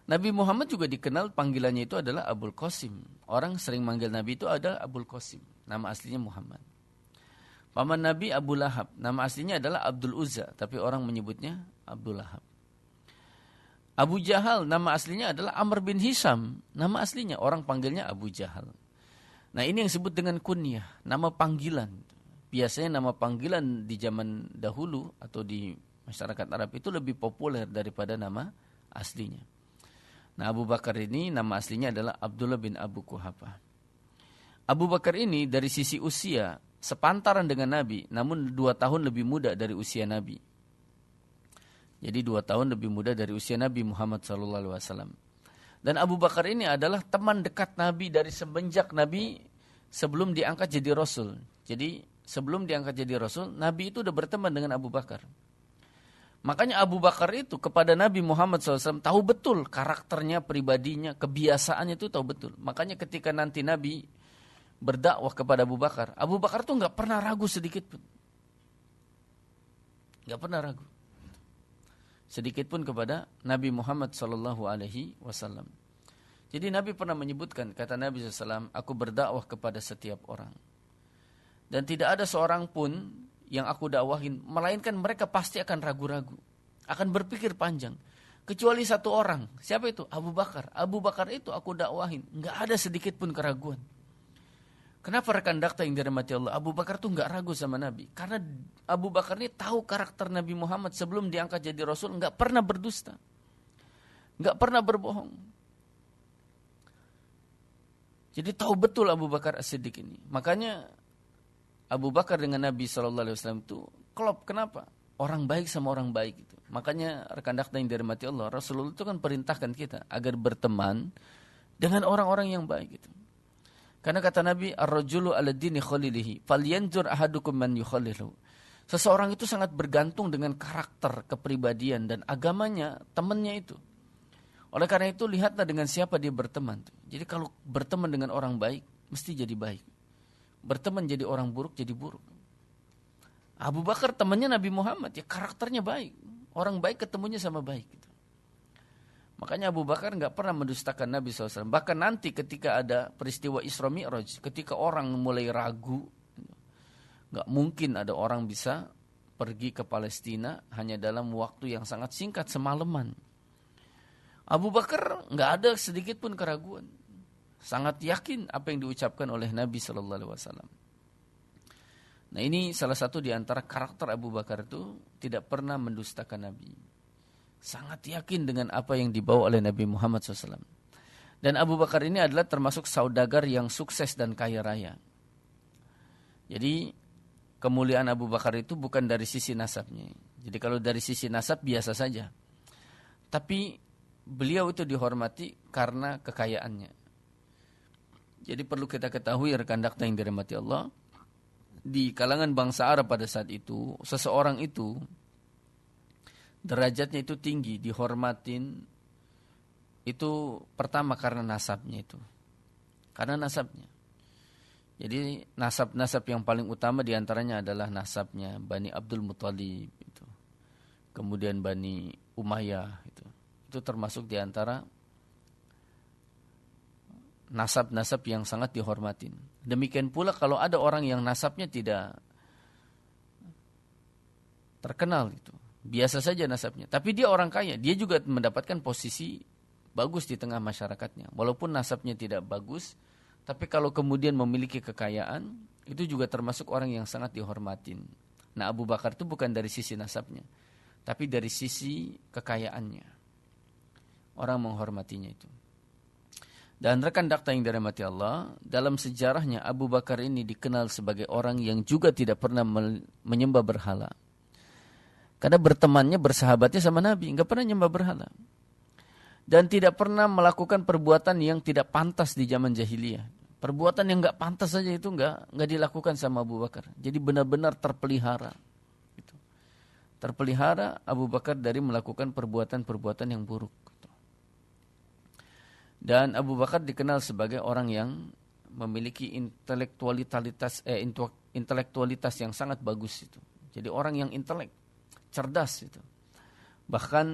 Nabi Muhammad juga dikenal panggilannya itu adalah Abul Qasim. Orang sering manggil Nabi itu adalah Abul Qasim. Nama aslinya Muhammad. Paman Nabi Abu Lahab. Nama aslinya adalah Abdul Uzza. Tapi orang menyebutnya Abdul Lahab. Abu Jahal. Nama aslinya adalah Amr bin Hisham. Nama aslinya orang panggilnya Abu Jahal. Nah ini yang disebut dengan kunyah. Nama panggilan. Biasanya nama panggilan di zaman dahulu atau di masyarakat Arab itu lebih populer daripada nama aslinya. Nah Abu Bakar ini nama aslinya adalah Abdullah bin Abu Kuhafa. Abu Bakar ini dari sisi usia sepantaran dengan Nabi, namun 2 tahun lebih muda dari usia Nabi. Jadi 2 tahun lebih muda dari usia Nabi Muhammad SAW. Dan Abu Bakar ini adalah teman dekat Nabi dari semenjak Nabi sebelum diangkat jadi Rasul. Jadi sebelum diangkat jadi Rasul, Nabi itu udah berteman dengan Abu Bakar. Makanya Abu Bakar itu kepada Nabi Muhammad SAW tahu betul karakternya, pribadinya, kebiasaannya itu tahu betul. Makanya ketika nanti Nabi berdakwah kepada Abu Bakar tuh nggak pernah ragu sedikit pun. Nggak pernah ragu. Sedikit pun kepada Nabi Muhammad SAW. Jadi Nabi pernah menyebutkan, kata Nabi SAW, aku berdakwah kepada setiap orang. Dan tidak ada seorang pun yang aku dakwahin, melainkan mereka pasti akan ragu-ragu, akan berpikir panjang. Kecuali satu orang, siapa itu? Abu Bakar. Abu Bakar itu aku dakwahin, nggak ada sedikit pun keraguan. Kenapa rekan dakta yang dirahmati Allah? Abu Bakar tuh nggak ragu sama Nabi, karena Abu Bakar ini tahu karakter Nabi Muhammad sebelum diangkat jadi Rasul, nggak pernah berdusta, nggak pernah berbohong. Jadi tahu betul Abu Bakar As-Siddiq ini. Makanya Abu Bakar dengan Nabi SAW itu klop. Kenapa? Orang baik sama orang baik itu. Makanya rekan dakta yang dirahmati Allah, Rasulullah itu kan perintahkan kita agar berteman dengan orang-orang yang baik itu. Karena kata Nabi, ar-rajulu ala dini khalilihi, falyanzur ahadukum man yukhalilu. Seseorang itu sangat bergantung dengan karakter, kepribadian dan agamanya temannya itu. Oleh karena itu lihatlah dengan siapa dia berteman. Jadi kalau berteman dengan orang baik, mesti jadi baik. Berteman jadi orang buruk, jadi buruk. Abu Bakar temannya Nabi Muhammad, ya karakternya baik. Orang baik ketemunya sama baik. Gitu. Makanya Abu Bakar nggak pernah mendustakan Nabi SAW. Bahkan nanti ketika ada peristiwa Isra Mi'raj, ketika orang mulai ragu, nggak mungkin ada orang bisa pergi ke Palestina hanya dalam waktu yang sangat singkat, semalaman. Abu Bakar nggak ada sedikit pun keraguan, sangat yakin apa yang diucapkan oleh Nabi SAW. Nah, ini salah satu di antara karakter Abu Bakar itu tidak pernah mendustakan Nabi. Sangat yakin dengan apa yang dibawa oleh Nabi Muhammad SAW. Dan Abu Bakar ini adalah termasuk saudagar yang sukses dan kaya raya. Jadi kemuliaan Abu Bakar itu bukan dari sisi nasabnya. Jadi kalau dari sisi nasab biasa saja. Tapi beliau itu dihormati karena kekayaannya. Jadi perlu kita ketahui rekan dakta yang dirahmati Allah, di kalangan bangsa Arab pada saat itu, seseorang itu derajatnya itu tinggi, dihormatin itu pertama karena nasabnya itu. Karena nasabnya. Jadi nasab-nasab yang paling utama diantaranya adalah nasabnya Bani Abdul Muthalib itu. Kemudian Bani Umayyah itu. Itu termasuk diantara nasab-nasab yang sangat dihormatin. Demikian pula kalau ada orang yang nasabnya tidak terkenal itu. Biasa saja nasabnya. Tapi dia orang kaya. Dia juga mendapatkan posisi bagus di tengah masyarakatnya. Walaupun nasabnya tidak bagus, tapi kalau kemudian memiliki kekayaan, itu juga termasuk orang yang sangat dihormatin. Nah, Abu Bakar itu bukan dari sisi nasabnya, tapi dari sisi kekayaannya. Orang menghormatinya itu. Dan rekan dakta yang dirahmati Allah, dalam sejarahnya Abu Bakar ini dikenal sebagai orang yang juga tidak pernah menyembah berhala. Karena bertemannya, bersahabatnya sama Nabi, nggak pernah nyembah berhala. Dan tidak pernah melakukan perbuatan yang tidak pantas di zaman jahiliyah. Perbuatan yang nggak pantas saja itu nggak dilakukan sama Abu Bakar. Jadi benar-benar terpelihara. Gitu. Terpelihara Abu Bakar dari melakukan perbuatan-perbuatan yang buruk. Gitu. Dan Abu Bakar dikenal sebagai orang yang memiliki intelektualitas yang sangat bagus itu. Jadi orang yang intelek, cerdas itu. Bahkan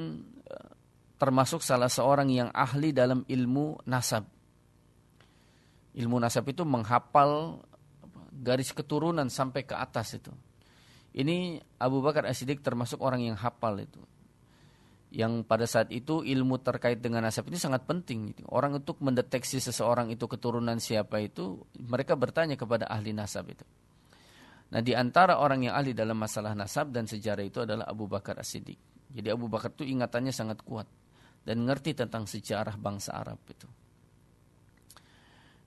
termasuk salah seorang yang ahli dalam ilmu nasab. Ilmu nasab itu menghafal garis keturunan sampai ke atas itu. Ini Abu Bakar As-Siddiq termasuk orang yang hafal itu. Yang pada saat itu ilmu terkait dengan nasab itu sangat penting. Gitu. Orang untuk mendeteksi seseorang itu keturunan siapa itu, mereka bertanya kepada ahli nasab itu. Nah, di antara orang yang ahli dalam masalah nasab dan sejarah itu adalah Abu Bakar As-Siddiq. Jadi Abu Bakar itu ingatannya sangat kuat dan ngerti tentang sejarah bangsa Arab itu.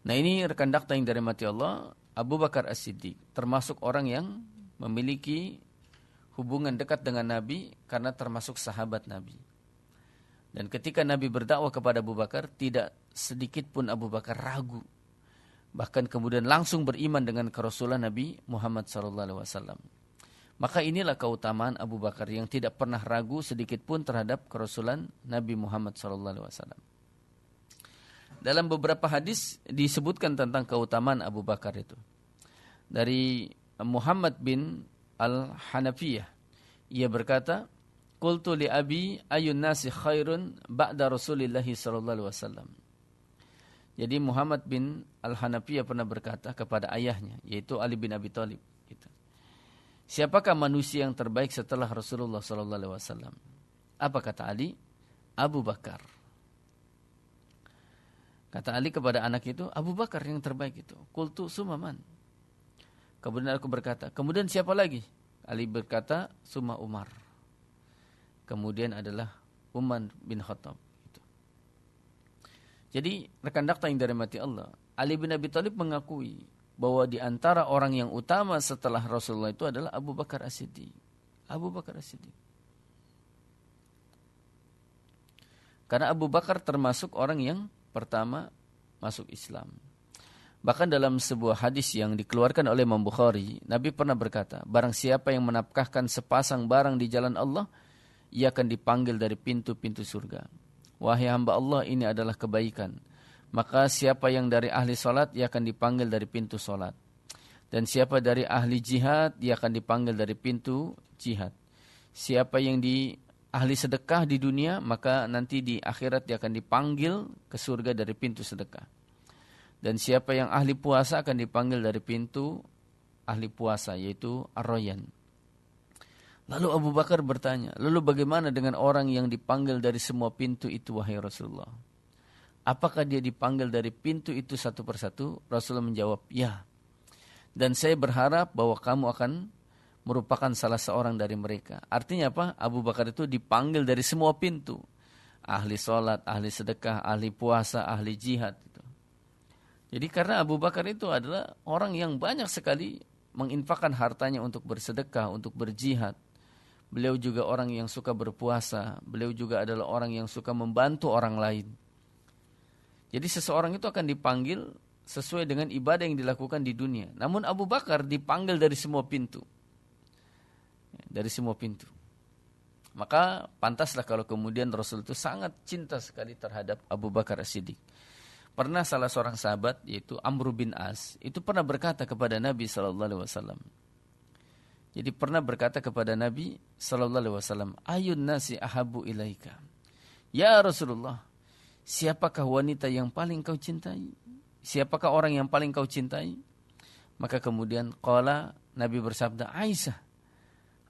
Nah, ini rekan dakta yang dirahmati Allah, Abu Bakar As-Siddiq termasuk orang yang memiliki hubungan dekat dengan Nabi karena termasuk sahabat Nabi. Dan ketika Nabi berdakwah kepada Abu Bakar, tidak sedikit pun Abu Bakar ragu. Bahkan kemudian langsung beriman dengan kerasulan Nabi Muhammad SAW. Maka inilah keutamaan Abu Bakar yang tidak pernah ragu sedikit pun terhadap kerasulan Nabi Muhammad SAW. Dalam beberapa hadis disebutkan tentang keutamaan Abu Bakar itu. Dari Muhammad bin Al-Hanafiyah, ia berkata, "Qultu li abi ayun nasi khairun ba'da Rasulillah sallallahu alaihi wasallam." Jadi Muhammad bin Al-Hanafiyah pernah berkata kepada ayahnya, yaitu Ali bin Abi Thalib. Gitu. Siapakah manusia yang terbaik setelah Rasulullah sallallahu alaihi wasallam? Apa kata Ali? Abu Bakar. Kata Ali kepada anak itu, Abu Bakar yang terbaik itu. Qultu sumaman. Kemudian aku berkata, kemudian siapa lagi? Ali berkata, summa Umar. Kemudian adalah Umar bin Khattab. Gitu. Jadi rekan dakta yang dirahmati Allah, Ali bin Abi Thalib mengakui bahwa di antara orang yang utama setelah Rasulullah itu adalah Abu Bakar As-Siddiq. Abu Bakar As-Siddiq. Karena Abu Bakar termasuk orang yang pertama masuk Islam. Bahkan dalam sebuah hadis yang dikeluarkan oleh Imam Bukhari, Nabi pernah berkata, barang siapa yang menafkahkan sepasang barang di jalan Allah, ia akan dipanggil dari pintu-pintu surga. Wahai hamba Allah, ini adalah kebaikan. Maka siapa yang dari ahli salat, ia akan dipanggil dari pintu salat. Dan siapa dari ahli jihad, ia akan dipanggil dari pintu jihad. Siapa yang ahli sedekah di dunia, maka nanti di akhirat dia akan dipanggil ke surga dari pintu sedekah. Dan siapa yang ahli puasa akan dipanggil dari pintu ahli puasa, yaitu Ar-Rayyan. Lalu Abu Bakar bertanya, lalu bagaimana dengan orang yang dipanggil dari semua pintu itu, wahai Rasulullah? Apakah dia dipanggil dari pintu itu satu persatu? Rasulullah menjawab, ya. Dan saya berharap bahwa kamu akan merupakan salah seorang dari mereka. Artinya apa? Abu Bakar itu dipanggil dari semua pintu. Ahli sholat, ahli sedekah, ahli puasa, ahli jihad. Jadi karena Abu Bakar itu adalah orang yang banyak sekali menginfakkan hartanya untuk bersedekah, untuk berjihad. Beliau juga orang yang suka berpuasa. Beliau juga adalah orang yang suka membantu orang lain. Jadi seseorang itu akan dipanggil sesuai dengan ibadah yang dilakukan di dunia. Namun Abu Bakar dipanggil dari semua pintu. Dari semua pintu. Maka pantaslah kalau kemudian Rasul itu sangat cinta sekali terhadap Abu Bakar As-Siddiq. Pernah salah seorang sahabat, yaitu Amr bin As, itu pernah berkata kepada Nabi SAW. Jadi pernah berkata kepada Nabi SAW, ayun nasi ahabu ilaika. Ya Rasulullah, siapakah wanita yang paling kau cintai? Siapakah orang yang paling kau cintai? Maka kemudian qala, Nabi bersabda, Aisyah.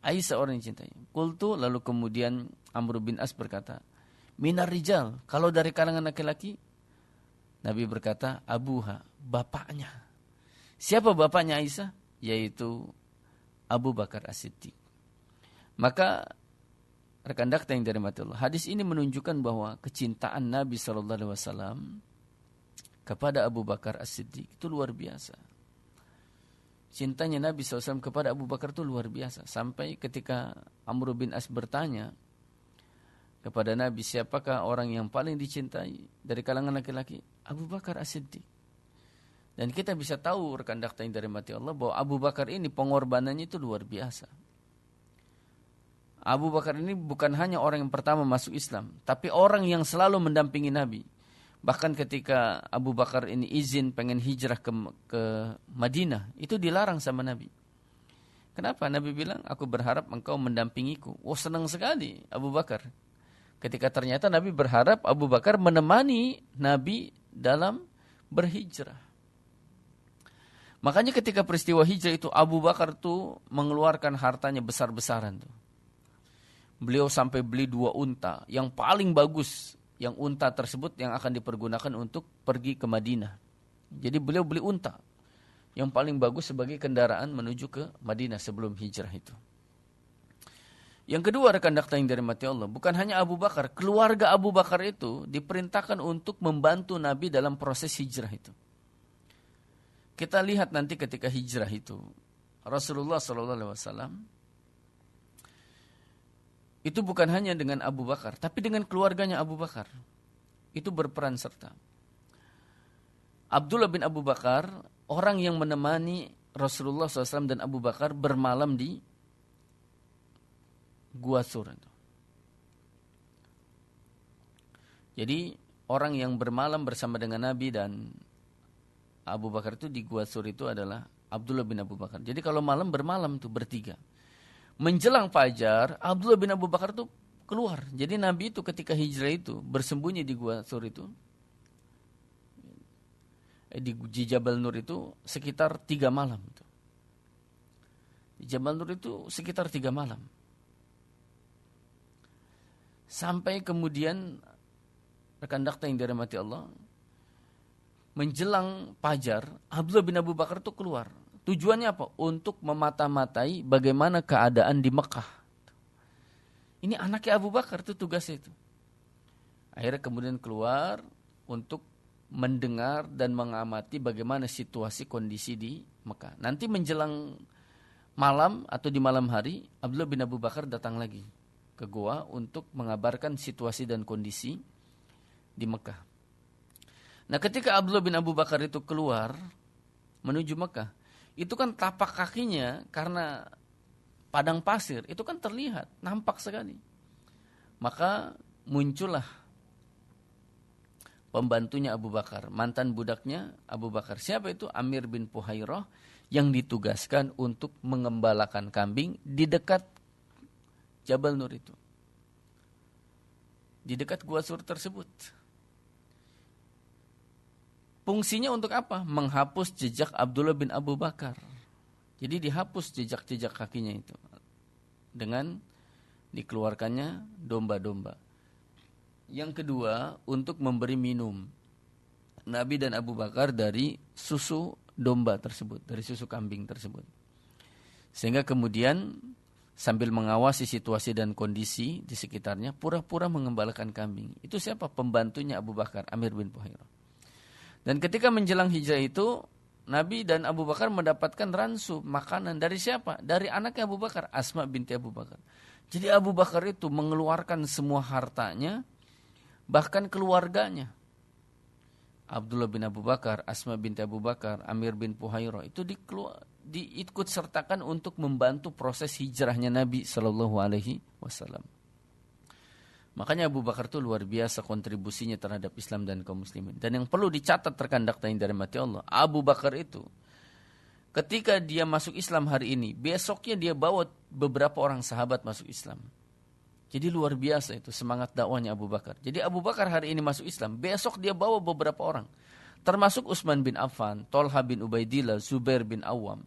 Aisyah orang yang cintai. Qultu, lalu kemudian Amr bin As berkata, minar rijal, kalau dari kalangan laki-laki? Nabi berkata, abuha, bapaknya. Siapa bapaknya Aisyah? Yaitu Abu Bakar As-Siddiq. Maka rekan dakta yang dirahmati Allah, hadis ini menunjukkan bahwa kecintaan Nabi SAW kepada Abu Bakar As-Siddiq itu luar biasa. Cintanya Nabi SAW kepada Abu Bakar itu luar biasa. Sampai ketika Amr bin As bertanya kepada Nabi, siapakah orang yang paling dicintai dari kalangan laki-laki? Abu Bakar As-Siddiq. Dan kita bisa tahu rekan dakta yang dirahmati Allah bahwa Abu Bakar ini pengorbanannya itu luar biasa. Abu Bakar ini bukan hanya orang yang pertama masuk Islam, tapi orang yang selalu mendampingi Nabi. Bahkan ketika Abu Bakar ini izin pengen hijrah ke Madinah, itu dilarang sama Nabi. Kenapa? Nabi bilang, aku berharap engkau mendampingiku. Oh, senang sekali Abu Bakar. Ketika ternyata Nabi berharap Abu Bakar menemani Nabi dalam berhijrah. Makanya ketika peristiwa hijrah itu Abu Bakar tuh mengeluarkan hartanya besar-besaran tuh. Beliau sampai beli 2 unta yang paling bagus, yang unta tersebut yang akan dipergunakan untuk pergi ke Madinah. Jadi beliau beli unta yang paling bagus sebagai kendaraan menuju ke Madinah sebelum hijrah itu. Yang kedua rekan dakta yang dirahmati Allah, bukan hanya Abu Bakar, keluarga Abu Bakar itu diperintahkan untuk membantu Nabi dalam proses hijrah itu. Kita lihat nanti ketika hijrah itu, Rasulullah SAW itu bukan hanya dengan Abu Bakar, tapi dengan keluarganya Abu Bakar. Itu berperan serta. Abdullah bin Abu Bakar, orang yang menemani Rasulullah SAW dan Abu Bakar bermalam di Gua Sur. Jadi orang yang bermalam bersama dengan Nabi dan Abu Bakar itu di Gua Sur itu adalah Abdullah bin Abu Bakar. Jadi kalau malam bermalam tuh bertiga. Menjelang fajar, Abdullah bin Abu Bakar tuh keluar. Jadi Nabi itu ketika hijrah itu bersembunyi di Gua Sur itu, di Jabal Nur itu sekitar 3 malam. Di Jabal Nur itu sekitar 3 malam. Sampai kemudian rekan dakta yang dirahmati Allah, menjelang fajar, Abdullah bin Abu Bakar itu keluar. Tujuannya apa? Untuk memata-matai bagaimana keadaan di Mekah. Ini anaknya Abu Bakar itu tugasnya itu. Akhirnya kemudian keluar untuk mendengar dan mengamati bagaimana situasi kondisi di Mekah. Nanti menjelang malam atau di malam hari, Abdullah bin Abu Bakar datang lagi ke gua untuk mengabarkan situasi dan kondisi di Mekah. Nah, ketika Abdullah bin Abu Bakar itu keluar menuju Mekah, itu kan tapak kakinya karena padang pasir, itu kan terlihat, nampak sekali. Maka muncullah pembantunya Abu Bakar, mantan budaknya Abu Bakar. Siapa itu? Amir bin Fuhairah yang ditugaskan untuk mengembalakan kambing di dekat Jabal Nur itu. di dekat Gua Sur tersebut. Fungsinya untuk apa? Menghapus jejak Abdullah bin Abu Bakar. Jadi dihapus jejak-jejak kakinya itu dengan dikeluarkannya domba-domba. Yang kedua, untuk memberi minum Nabi dan Abu Bakar dari susu domba tersebut, dari susu kambing tersebut. Sehingga kemudian sambil mengawasi situasi dan kondisi di sekitarnya, pura-pura mengembalakan kambing. Itu siapa? Pembantunya Abu Bakar, Amir bin Fuhairah. Dan ketika menjelang hijrah itu, Nabi dan Abu Bakar mendapatkan ransu makanan dari siapa? Dari anaknya Abu Bakar, Asma binti Abu Bakar. Jadi Abu Bakar itu mengeluarkan semua hartanya, bahkan keluarganya. Abdullah bin Abu Bakar, Asma binti Abu Bakar, Amir bin Fuhairah itu diikut sertakan untuk membantu proses hijrahnya Nabi Shallallahu Alaihi Wasallam. Makanya Abu Bakar itu luar biasa kontribusinya terhadap Islam dan kaum muslimin. Dan yang perlu dicatat rekan dakta yang dirahmati Allah, Abu Bakar itu ketika dia masuk Islam hari ini, besoknya dia bawa beberapa orang sahabat masuk Islam. Jadi luar biasa itu semangat dakwahnya Abu Bakar. Jadi Abu Bakar hari ini masuk Islam, besok dia bawa beberapa orang. Termasuk Utsman bin Affan, Thalha bin Ubaidillah, Zubair bin Awam,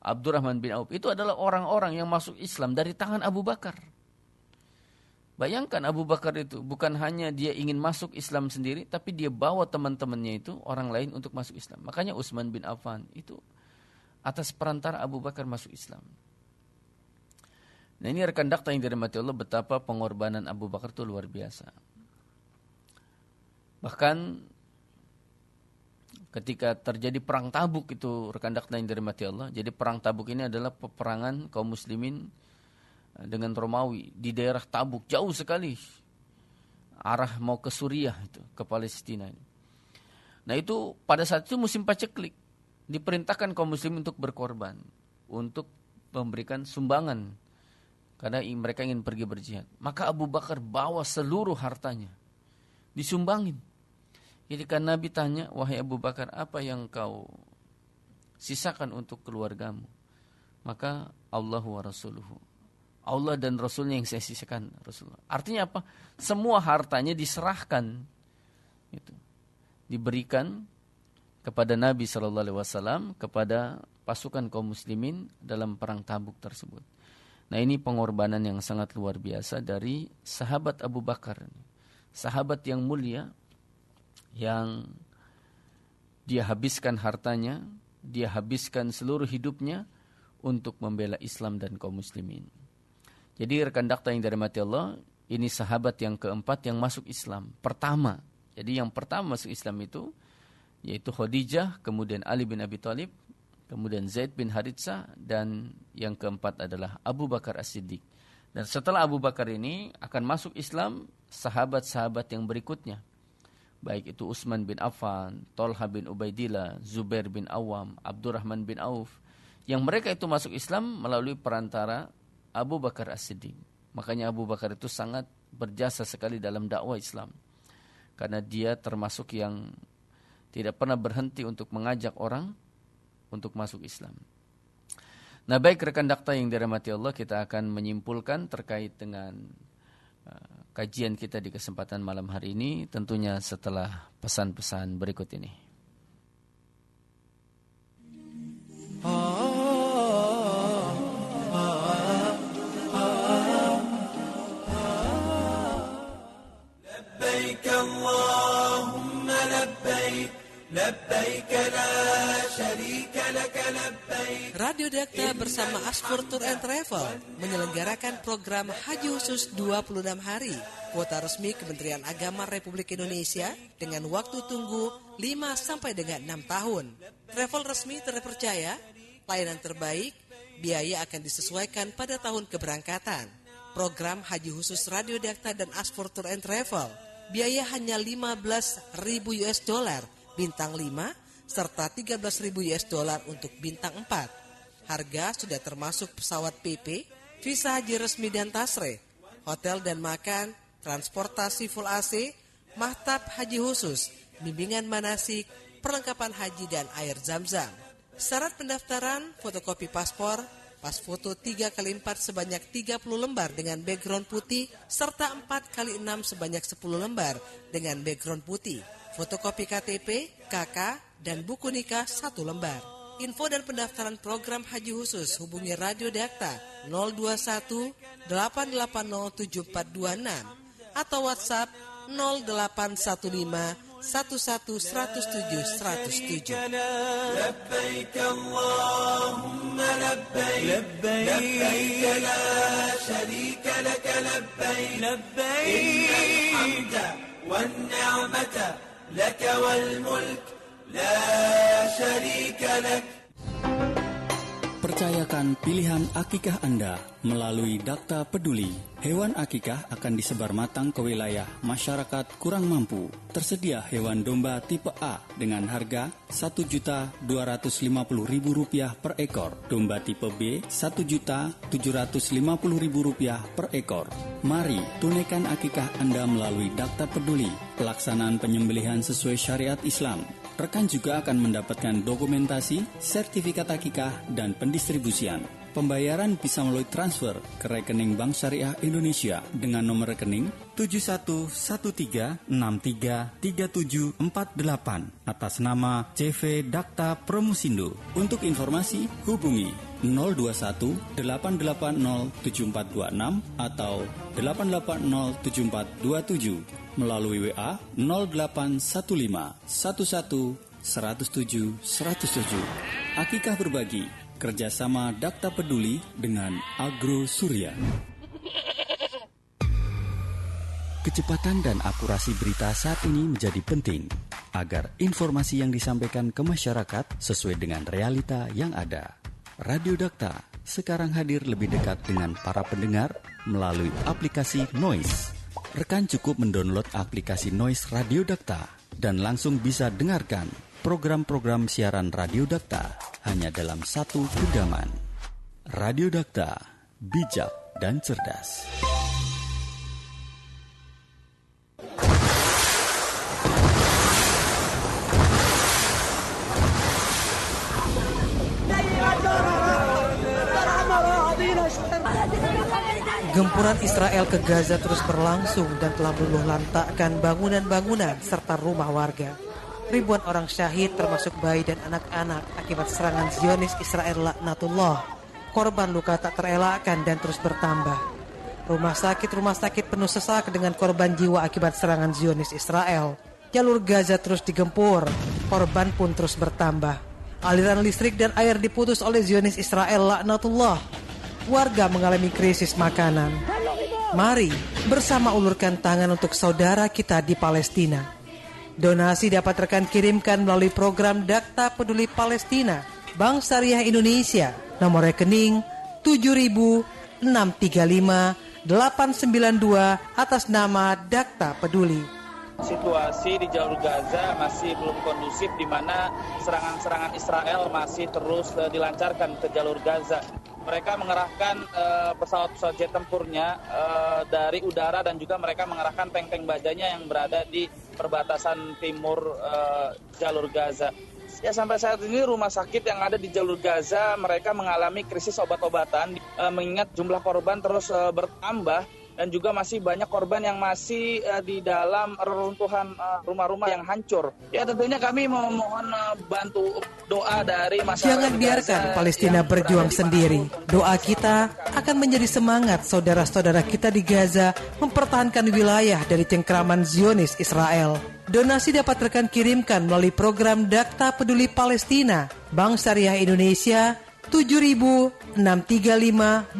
Abdurrahman bin Auf. Itu adalah orang-orang yang masuk Islam dari tangan Abu Bakar. Bayangkan Abu Bakar itu bukan hanya dia ingin masuk Islam sendiri, tapi dia bawa teman-temannya itu, orang lain untuk masuk Islam. Makanya Utsman bin Affan itu atas perantara Abu Bakar masuk Islam. Nah ini rekan dakta yang dirahmati Allah, betapa pengorbanan Abu Bakar itu luar biasa. Bahkan ketika terjadi perang Tabuk itu rekan dakta yang dirahmati Allah. Jadi perang Tabuk ini adalah peperangan kaum muslimin dengan Romawi di daerah Tabuk, jauh sekali arah mau ke Suriah itu, ke Palestina. Nah itu pada saat itu musim paceklik, diperintahkan kaum muslim untuk berkorban, untuk memberikan sumbangan karena mereka ingin pergi berjihad. Maka Abu Bakar bawa seluruh hartanya, disumbangin. Jadi kan Nabi tanya, wahai Abu Bakar, apa yang kau sisakan untuk keluargamu? Maka Allah wa Rasuluhu, Allah dan Rasulnya yang saya sisakan, Rasulullah. Artinya apa? Semua hartanya diserahkan, itu diberikan kepada Nabi SAW, kepada pasukan kaum muslimin dalam perang Tabuk tersebut. Nah ini pengorbanan yang sangat luar biasa dari sahabat Abu Bakar, sahabat yang mulia, yang dia habiskan hartanya, dia habiskan seluruh hidupnya untuk membela Islam dan kaum muslimin. Jadi rekan dakta yang dirahmati Allah, ini sahabat yang keempat yang masuk Islam. Pertama, jadi yang pertama masuk Islam itu yaitu Khadijah, kemudian Ali bin Abi Thalib, kemudian Zaid bin Haritsah, dan yang keempat adalah Abu Bakar As-Siddiq. Dan setelah Abu Bakar ini akan masuk Islam sahabat-sahabat yang berikutnya. Baik itu Utsman bin Affan, Thalha bin Ubaidillah, Zubair bin Awam, Abdurrahman bin Auf. Yang mereka itu masuk Islam melalui perantara Abu Bakar As-Siddiq. Makanya Abu Bakar itu sangat berjasa sekali dalam dakwah Islam. Karena dia termasuk yang tidak pernah berhenti untuk mengajak orang untuk masuk Islam. Nah baik rekan dakta yang dirahmati Allah, kita akan menyimpulkan terkait dengan kajian kita di kesempatan malam hari ini, tentunya setelah pesan-pesan berikut ini. لبيك اللهم لبيك لبيك لا شريك لك لبيك. Radio Dakta bersama Asfur Tour and Travel menyelenggarakan program Haji Khusus 26 hari, kuota resmi Kementerian Agama Republik Indonesia dengan waktu tunggu 5 sampai dengan 6 tahun. Travel resmi terpercaya, layanan terbaik, biaya akan disesuaikan pada tahun keberangkatan. Program Haji Khusus Radio Dakta dan Asfur Tour and Travel, biaya hanya $15.000 bintang 5 serta $13.000 untuk bintang 4. Harga sudah termasuk pesawat PP, visa haji resmi dan tasre, hotel dan makan, transportasi full AC, mahtab haji khusus, bimbingan manasik, perlengkapan haji dan air zam-zam. Syarat pendaftaran, fotokopi paspor, Pas foto 3x4 sebanyak 30 lembar dengan background putih, serta 4x6 sebanyak 10 lembar dengan background putih. Fotokopi KTP, KK, dan buku nikah 1 lembar. Info dan pendaftaran program haji khusus hubungi Radio Dakta 021 880 7426 atau WhatsApp 0815 11 107 107. لبيك اللهم لبيك لبيك لا شريك لك لبيك لبيك إن الحمد والنعمة لك والملك لا شريك لك. Percayakan pilihan akikah Anda melalui Dakta Peduli. Hewan akikah akan disebar matang ke wilayah masyarakat kurang mampu. Tersedia hewan domba tipe A dengan harga Rp1.250.000 per ekor. Domba tipe B Rp1.750.000 per ekor. Mari tunaikan akikah Anda melalui Dakta Peduli. Pelaksanaan penyembelihan sesuai syariat Islam. Rekan juga akan mendapatkan dokumentasi, sertifikat akikah, dan pendistribusian. Pembayaran bisa melalui transfer ke rekening Bank Syariah Indonesia dengan nomor rekening 7113633748 atas nama CV Dakta Promusindo. Untuk informasi hubungi 021 880 7426 atau 880 7427 melalui WA 0815 11 107 107. Akikah berbagi, kerjasama Dakta Peduli dengan Agro Surya. Kecepatan dan akurasi berita saat ini menjadi penting agar informasi yang disampaikan ke masyarakat sesuai dengan realita yang ada. Radio Dakta sekarang hadir lebih dekat dengan para pendengar melalui aplikasi Noise. Rekan cukup mendownload aplikasi Noise Radio Dakta dan langsung bisa dengarkan program-program siaran Radio Dakta hanya dalam satu genggaman. Radio Dakta, bijak dan cerdas. Gempuran Israel ke Gaza terus berlangsung dan telah meluluh lantakkan bangunan-bangunan serta rumah warga. Ribuan orang syahid termasuk bayi dan anak-anak akibat serangan Zionis Israel laknatullah. Korban luka tak terelakkan dan terus bertambah. Rumah sakit penuh sesak dengan korban jiwa akibat serangan Zionis Israel. Jalur Gaza terus digempur, korban pun terus bertambah. Aliran listrik dan air diputus oleh Zionis Israel laknatullah. Warga mengalami krisis makanan. Mari bersama ulurkan tangan untuk saudara kita di Palestina. Donasi dapat rekan kirimkan melalui program Dakta Peduli Palestina, Bank Syariah Indonesia, nomor rekening 70635892 atas nama Dakta Peduli. Situasi di jalur Gaza masih belum kondusif, di mana serangan-serangan Israel masih terus dilancarkan ke jalur Gaza. Mereka mengerahkan pesawat-pesawat jet tempurnya dari udara dan juga mereka mengerahkan tank-tank bajanya yang berada di perbatasan timur jalur Gaza. Ya, sampai saat ini rumah sakit yang ada di jalur Gaza mereka mengalami krisis obat-obatan mengingat jumlah korban terus bertambah. Dan juga masih banyak korban yang masih di dalam reruntuhan rumah-rumah yang hancur. Ya, tentunya kami memohon bantu doa dari masyarakat. Jangan biarkan Palestina berjuang sendiri. Doa kita akan menjadi semangat saudara-saudara kita di Gaza mempertahankan wilayah dari cengkraman Zionis Israel. Donasi dapat rekan kirimkan melalui program Dakta Peduli Palestina, Bank Syariah Indonesia 70635892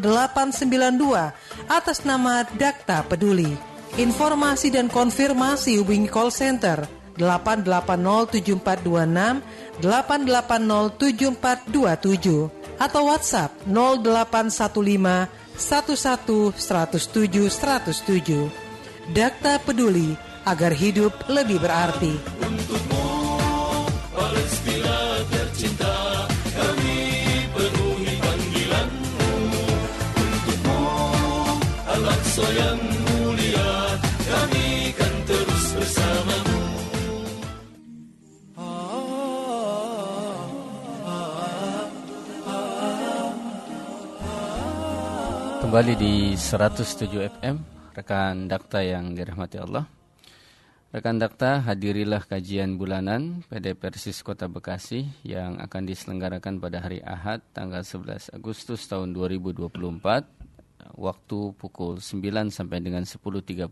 atas nama Dakta Peduli. Informasi dan konfirmasi hubungi call center 8807426 8807427 atau WhatsApp 0815 11 107 107. Dakta Peduli agar hidup lebih berarti. Untukmu Palestina tercinta, kami penuhi panggilanmu. Untukmu Al-Aqsa yang mulia, kami kan terus bersamamu. Kembali di 107 FM, rekan Dakta yang dirahmati Allah. Rekan Dakta, hadirilah kajian bulanan PD Persis Kota Bekasi yang akan diselenggarakan pada hari Ahad tanggal 11 Agustus tahun 2024, waktu pukul 9 sampai dengan 10.30,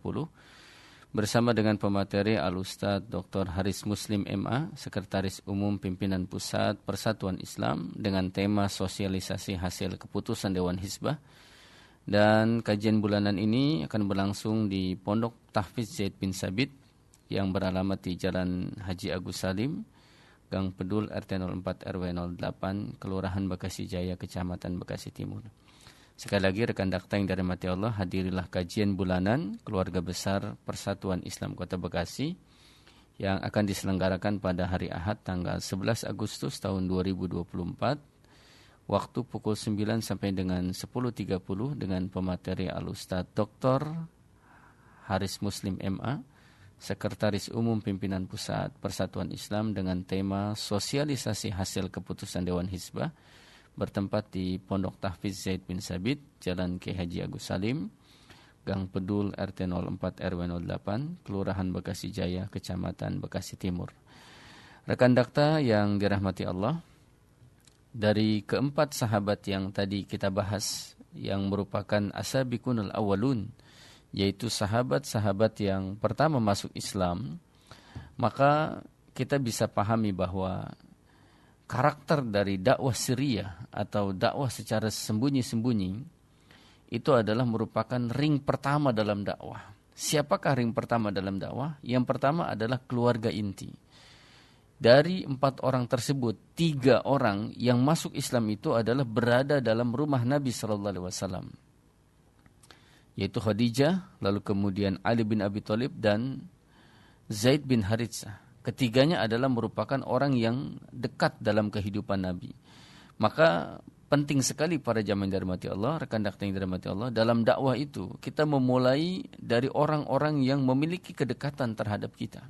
bersama dengan pemateri Al-Ustadz Dr. Haris Muslim MA, Sekretaris Umum Pimpinan Pusat Persatuan Islam, dengan tema sosialisasi hasil keputusan Dewan Hizbah. Dan kajian bulanan ini akan berlangsung di Pondok Tahfiz Zaid bin Sabit yang beralamat di Jalan Haji Agus Salim, Gang Pedul, RT 04 RW 08, Kelurahan Bekasi Jaya, Kecamatan Bekasi Timur. Sekali lagi rekan Dakta yang dirahmati Allah, hadirilah kajian bulanan Keluarga Besar Persatuan Islam Kota Bekasi yang akan diselenggarakan pada hari Ahad tanggal 11 Agustus tahun 2024. Waktu pukul 9 sampai dengan 10.30 dengan pemateri Al-Ustadz Dr. Haris Muslim MA, Sekretaris Umum Pimpinan Pusat Persatuan Islam, dengan tema sosialisasi hasil keputusan Dewan Hizbah, bertempat di Pondok Tahfiz Zaid bin Sabit, Jalan Kiai Haji Agus Salim, Gang Pedul, RT 04 RW 08, Kelurahan Bekasi Jaya, Kecamatan Bekasi Timur. Rekan Dakta yang dirahmati Allah, dari keempat sahabat yang tadi kita bahas, yang merupakan asabiqunul awwalun, yaitu sahabat-sahabat yang pertama masuk Islam, maka kita bisa pahami bahwa karakter dari dakwah sirriyah atau dakwah secara sembunyi-sembunyi itu adalah merupakan ring pertama dalam dakwah. Siapakah ring pertama dalam dakwah? Yang pertama adalah keluarga inti. Dari 4 orang tersebut, 3 orang yang masuk Islam itu adalah berada dalam rumah Nabi SAW, yaitu Khadijah, lalu kemudian Ali bin Abi Thalib dan Zaid bin Haritsah. Ketiganya adalah merupakan orang yang dekat dalam kehidupan Nabi. Maka penting sekali para jamaah yang dirahmati Allah, rekan Dakta yang dirahmati Allah, dalam dakwah itu kita memulai dari orang-orang yang memiliki kedekatan terhadap kita.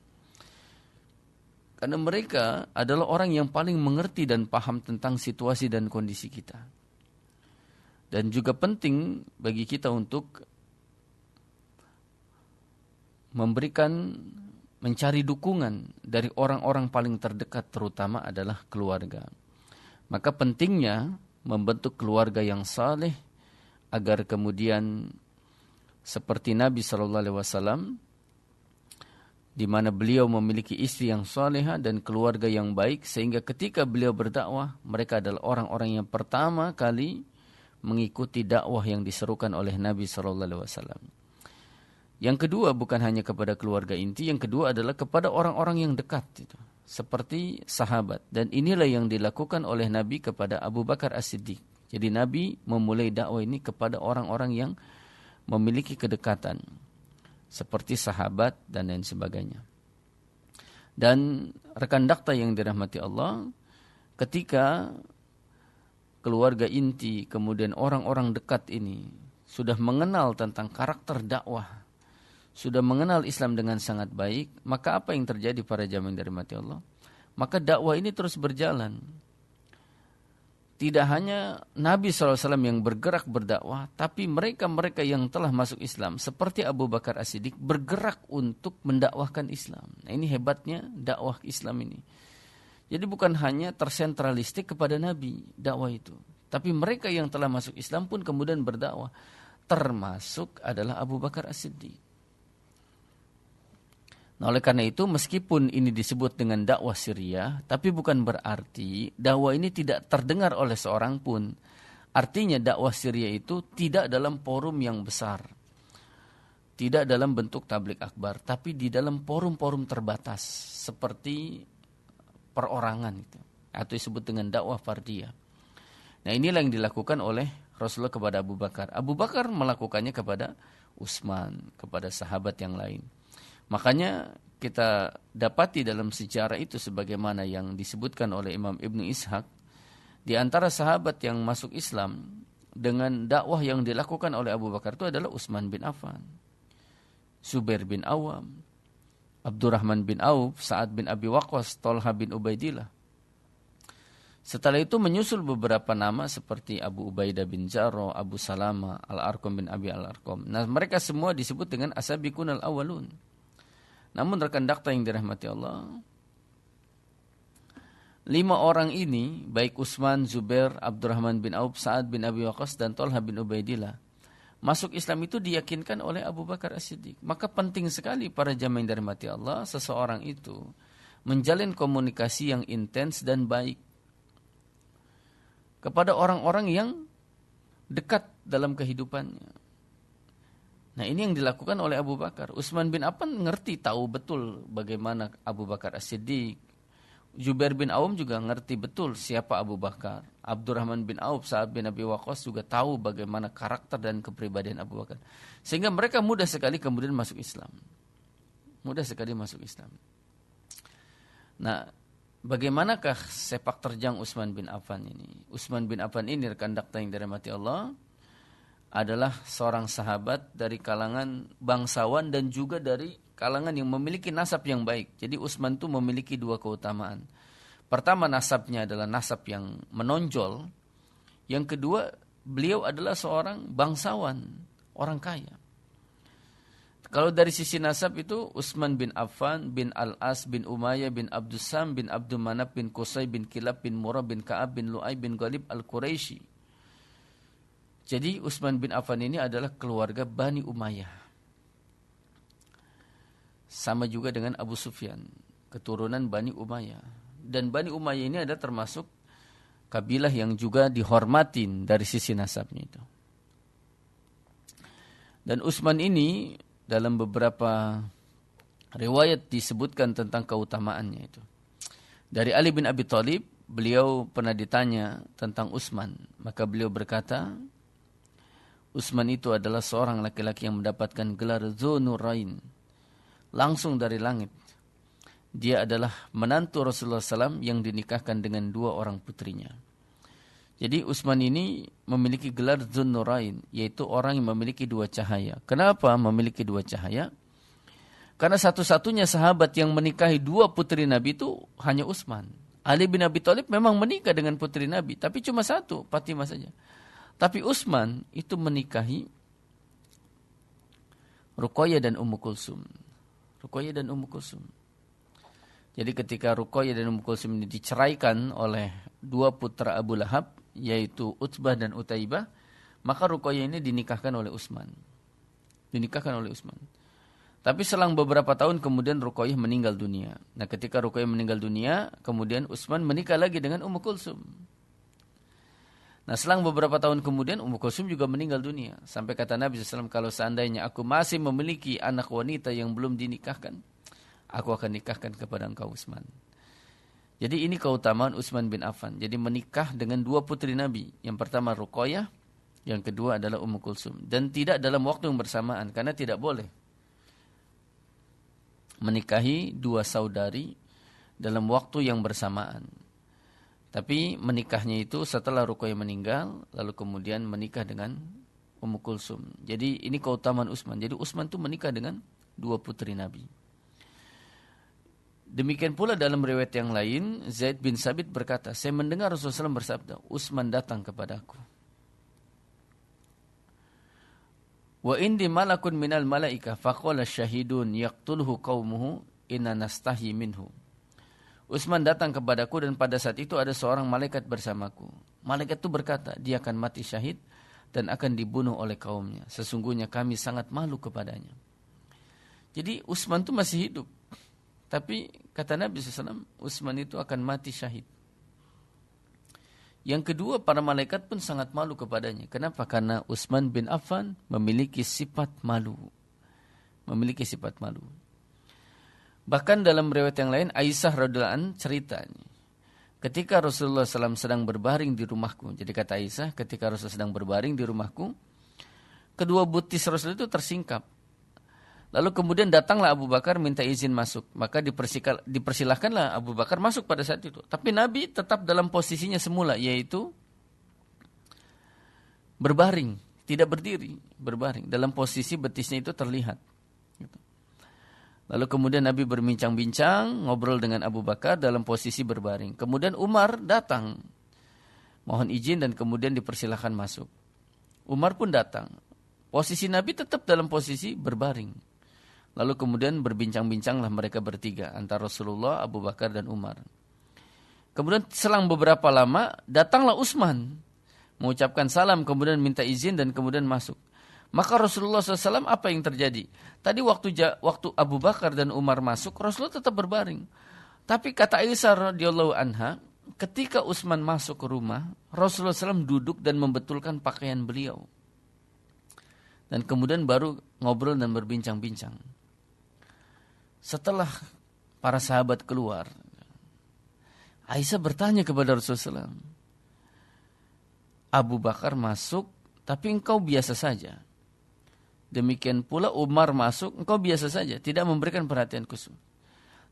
Karena mereka adalah orang yang paling mengerti dan paham tentang situasi dan kondisi kita. Dan juga penting bagi kita untuk mencari dukungan dari orang-orang paling terdekat, terutama adalah keluarga. Maka pentingnya membentuk keluarga yang saleh agar kemudian seperti Nabi SAW, di mana beliau memiliki istri yang salehah dan keluarga yang baik, sehingga ketika beliau berdakwah, mereka adalah orang-orang yang pertama kali mengikuti dakwah yang diserukan oleh Nabi SAW. Yang kedua, bukan hanya kepada keluarga inti, yang kedua adalah kepada orang-orang yang dekat, itu seperti sahabat. Dan inilah yang dilakukan oleh Nabi kepada Abu Bakar As-Siddiq. Jadi Nabi memulai dakwah ini kepada orang-orang yang memiliki kedekatan, seperti sahabat dan lain sebagainya. Dan rekan Dakta yang dirahmati Allah, ketika keluarga inti, kemudian orang-orang dekat ini sudah mengenal tentang karakter dakwah, sudah mengenal Islam dengan sangat baik, maka apa yang terjadi para jamaah yang dirahmati Allah? Maka dakwah ini terus berjalan. Tidak hanya Nabi SAW yang bergerak berdakwah, tapi mereka-mereka yang telah masuk Islam, seperti Abu Bakar As-Siddiq, bergerak untuk mendakwahkan Islam. Nah, ini hebatnya dakwah Islam ini. Jadi bukan hanya tersentralistik kepada Nabi dakwah itu, tapi mereka yang telah masuk Islam pun kemudian berdakwah. Termasuk adalah Abu Bakar As-Siddiq. Nah, oleh karena itu, meskipun ini disebut dengan dakwah sirriyah, tapi bukan berarti dakwah ini tidak terdengar oleh seorang pun. Artinya dakwah sirriyah itu tidak dalam forum yang besar, tidak dalam bentuk tablik akbar, tapi di dalam forum-forum terbatas seperti perorangan itu, atau disebut dengan dakwah fardiyah. Nah, inilah yang dilakukan oleh Rasulullah kepada Abu Bakar. Abu Bakar melakukannya kepada Utsman, kepada sahabat yang lain. Makanya kita dapati dalam sejarah itu sebagaimana yang disebutkan oleh Imam Ibnu Ishaq, di antara sahabat yang masuk Islam dengan dakwah yang dilakukan oleh Abu Bakar itu adalah Utsman bin Affan, Zubair bin Awam, Abdurrahman bin Auf, Sa'ad bin Abi Waqqas, Thalha bin Ubaidillah. Setelah itu menyusul beberapa nama seperti Abu Ubaidah bin Jarrah, Abu Salama, Al-Arqam bin Abi Al-Arqam. Nah, mereka semua disebut dengan as-sabiqun al-awwalun. Namun rekan dakta yang dirahmati Allah, 5 orang ini, baik Utsman, Zubair, Abdurrahman bin Auf, Sa'ad bin Abi Waqqas, dan Thalhah bin Ubaidillah, masuk Islam itu diyakinkan oleh Abu Bakar As-Siddiq. Maka penting sekali para jamaah yang dirahmati Allah, seseorang itu menjalin komunikasi yang intens dan baik kepada orang-orang yang dekat dalam kehidupannya. Nah, ini yang dilakukan oleh Abu Bakar. Utsman bin Affan ngerti, tahu betul bagaimana Abu Bakar As-Siddiq. Zubair bin Awam juga ngerti betul siapa Abu Bakar. Abdurrahman bin Auf, Sa'ad bin Abi Waqqas juga tahu bagaimana karakter dan kepribadian Abu Bakar. Sehingga mereka mudah sekali kemudian masuk Islam. Mudah sekali masuk Islam. Nah, bagaimanakah sepak terjang Utsman bin Affan ini? Utsman bin Affan ini, rekan dakta yang dirahmati Allah, adalah seorang sahabat dari kalangan bangsawan dan juga dari kalangan yang memiliki nasab yang baik. Jadi Utsman itu memiliki 2 keutamaan. Pertama, nasabnya adalah nasab yang menonjol. Yang kedua, beliau adalah seorang bangsawan, orang kaya. Kalau dari sisi nasab itu, Utsman bin Affan bin Al-As bin Umayyah bin Abdussam bin Abdul Manaf bin Qusay bin Kilab bin Murrah bin Ka'ab bin Lu'ay bin Ghalib Al-Quraisy. Jadi Utsman bin Affan ini adalah keluarga Bani Umayyah. Sama juga dengan Abu Sufyan, keturunan Bani Umayyah. Dan Bani Umayyah ini adalah termasuk kabilah yang juga dihormatin dari sisi nasabnya itu. Dan Utsman ini dalam beberapa riwayat disebutkan tentang keutamaannya itu. Dari Ali bin Abi Thalib, beliau pernah ditanya tentang Utsman. Maka beliau berkata, Utsman itu adalah seorang laki-laki yang mendapatkan gelar Dzunurain langsung dari langit. Dia adalah menantu Rasulullah SAW yang dinikahkan dengan 2 orang putrinya. Jadi Utsman ini memiliki gelar Dzunurain, yaitu orang yang memiliki 2 cahaya. Kenapa memiliki 2 cahaya? Karena satu-satunya sahabat yang menikahi 2 putri Nabi itu hanya Utsman. Ali bin Abi Thalib memang menikah dengan putri Nabi, tapi cuma 1, Fatimah saja. Tapi Utsman itu menikahi Ruqayyah dan Ummu Kulsum. Ruqayyah dan Ummu Kulsum. Jadi ketika Ruqayyah dan Ummu Kulsum ini diceraikan oleh 2 putra Abu Lahab, yaitu Utbah dan Utaibah, maka Ruqayyah ini dinikahkan oleh Utsman. Dinikahkan oleh Utsman. Tapi selang beberapa tahun kemudian Ruqayyah meninggal dunia. Nah, ketika Ruqayyah meninggal dunia, kemudian Utsman menikah lagi dengan Ummu Kulsum. Nah, selang beberapa tahun kemudian Ummu Kulsum juga meninggal dunia. Sampai kata Nabi SAW, kalau seandainya aku masih memiliki anak wanita yang belum dinikahkan, aku akan nikahkan kepada engkau Utsman. Jadi ini keutamaan Utsman bin Affan. Jadi menikah dengan 2 putri Nabi. Yang pertama Ruqayyah, yang kedua adalah Ummu Kulsum. Dan tidak dalam waktu yang bersamaan, karena tidak boleh menikahi 2 saudari dalam waktu yang bersamaan. Tapi menikahnya itu setelah Ruqayyah meninggal, lalu kemudian menikah dengan Ummu Kulsum. Jadi ini keutamaan Utsman. Jadi Utsman itu menikah dengan 2 putri Nabi. Demikian pula dalam riwayat yang lain, Zaid bin Sabit berkata, saya mendengar Rasulullah SAW bersabda, Utsman datang kepadaku. Wa indi malakun minal malaika faqala syahidun yaqtuluhu qaumuhu inna nastahi minhu. Utsman datang kepadaku dan pada saat itu ada seorang malaikat bersamaku. Malaikat itu berkata, dia akan mati syahid dan akan dibunuh oleh kaumnya. Sesungguhnya kami sangat malu kepadanya. Jadi Utsman itu masih hidup. Tapi kata Nabi SAW, Utsman itu akan mati syahid. Yang kedua, para malaikat pun sangat malu kepadanya. Kenapa? Karena Utsman bin Affan memiliki sifat malu. Memiliki sifat malu. Bahkan dalam riwayat yang lain, Aisyah radhiyallahu anha cerita, ketika Rasulullah SAW sedang berbaring di rumahku. Jadi kata Aisyah, ketika Rasulullah sedang berbaring di rumahku, kedua betis Rasul itu tersingkap. Lalu kemudian datanglah Abu Bakar minta izin masuk. Maka dipersilahkanlah Abu Bakar masuk pada saat itu. Tapi Nabi tetap dalam posisinya semula, yaitu berbaring, tidak berdiri, berbaring. Dalam posisi betisnya itu terlihat. Lalu kemudian Nabi berbincang-bincang, ngobrol dengan Abu Bakar dalam posisi berbaring. Kemudian Umar datang mohon izin dan kemudian dipersilahkan masuk. Umar pun datang. Posisi Nabi tetap dalam posisi berbaring. Lalu kemudian berbincang-bincanglah mereka bertiga antara Rasulullah, Abu Bakar dan Umar. Kemudian selang beberapa lama datanglah Utsman mengucapkan salam, kemudian minta izin dan kemudian masuk. Maka Rasulullah SAW apa yang terjadi? Tadi waktu Abu Bakar dan Umar masuk, Rasulullah tetap berbaring. Tapi kata Aisyah radhiyallahu anha, ketika Utsman masuk ke rumah, Rasulullah SAW duduk dan membetulkan pakaian beliau. Dan kemudian baru ngobrol dan berbincang-bincang. Setelah para sahabat keluar, Aisyah bertanya kepada Rasulullah SAW, Abu Bakar masuk, tapi engkau biasa saja. Demikian pula Umar masuk, engkau biasa saja, tidak memberikan perhatian khusus.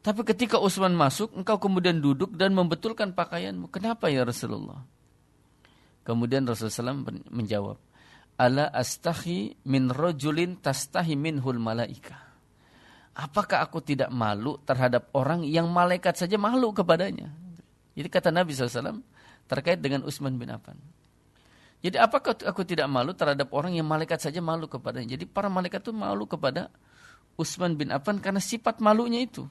Tapi ketika Utsman masuk, engkau kemudian duduk dan membetulkan pakaianmu. Kenapa ya Rasulullah? Kemudian Rasulullah SAW menjawab, Ala astahi min rajulin tastahi minhul malaika. Apakah aku tidak malu terhadap orang yang malaikat saja malu kepadanya? Jadi kata Nabi SAW terkait dengan Utsman bin Affan. Jadi apakah aku tidak malu terhadap orang yang malaikat saja malu kepadanya? Jadi para malaikat itu malu kepada Utsman bin Affan karena sifat malunya itu.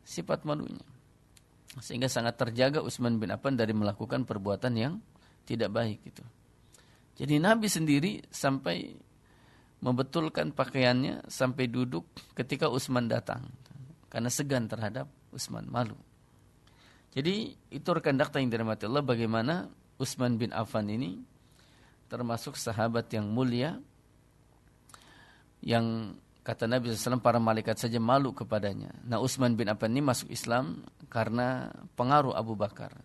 Sifat malunya. Sehingga sangat terjaga Utsman bin Affan dari melakukan perbuatan yang tidak baik itu. Jadi Nabi sendiri sampai membetulkan pakaiannya sampai duduk ketika Utsman datang. Karena segan terhadap Utsman, malu. Jadi itu rekan dakta yang dirahmati Allah, bagaimana Utsman bin Affan ini termasuk sahabat yang mulia, yang kata Nabi SAW para malaikat saja malu kepadanya. Nah, Utsman bin Affan ini masuk Islam karena pengaruh Abu Bakar.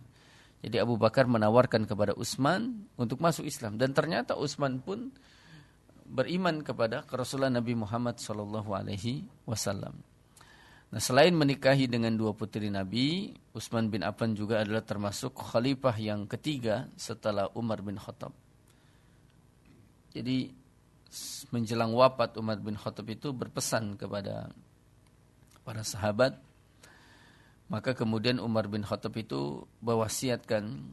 Jadi Abu Bakar menawarkan kepada Utsman untuk masuk Islam, dan ternyata Utsman pun beriman kepada Rasulullah Nabi Muhammad SAW. Nah, selain menikahi dengan dua putri Nabi, Utsman bin Affan juga adalah termasuk khalifah yang ketiga setelah Umar bin Khattab. Jadi menjelang wafat Umar bin Khattab itu berpesan kepada para sahabat, maka kemudian Umar bin Khattab itu mewasiatkan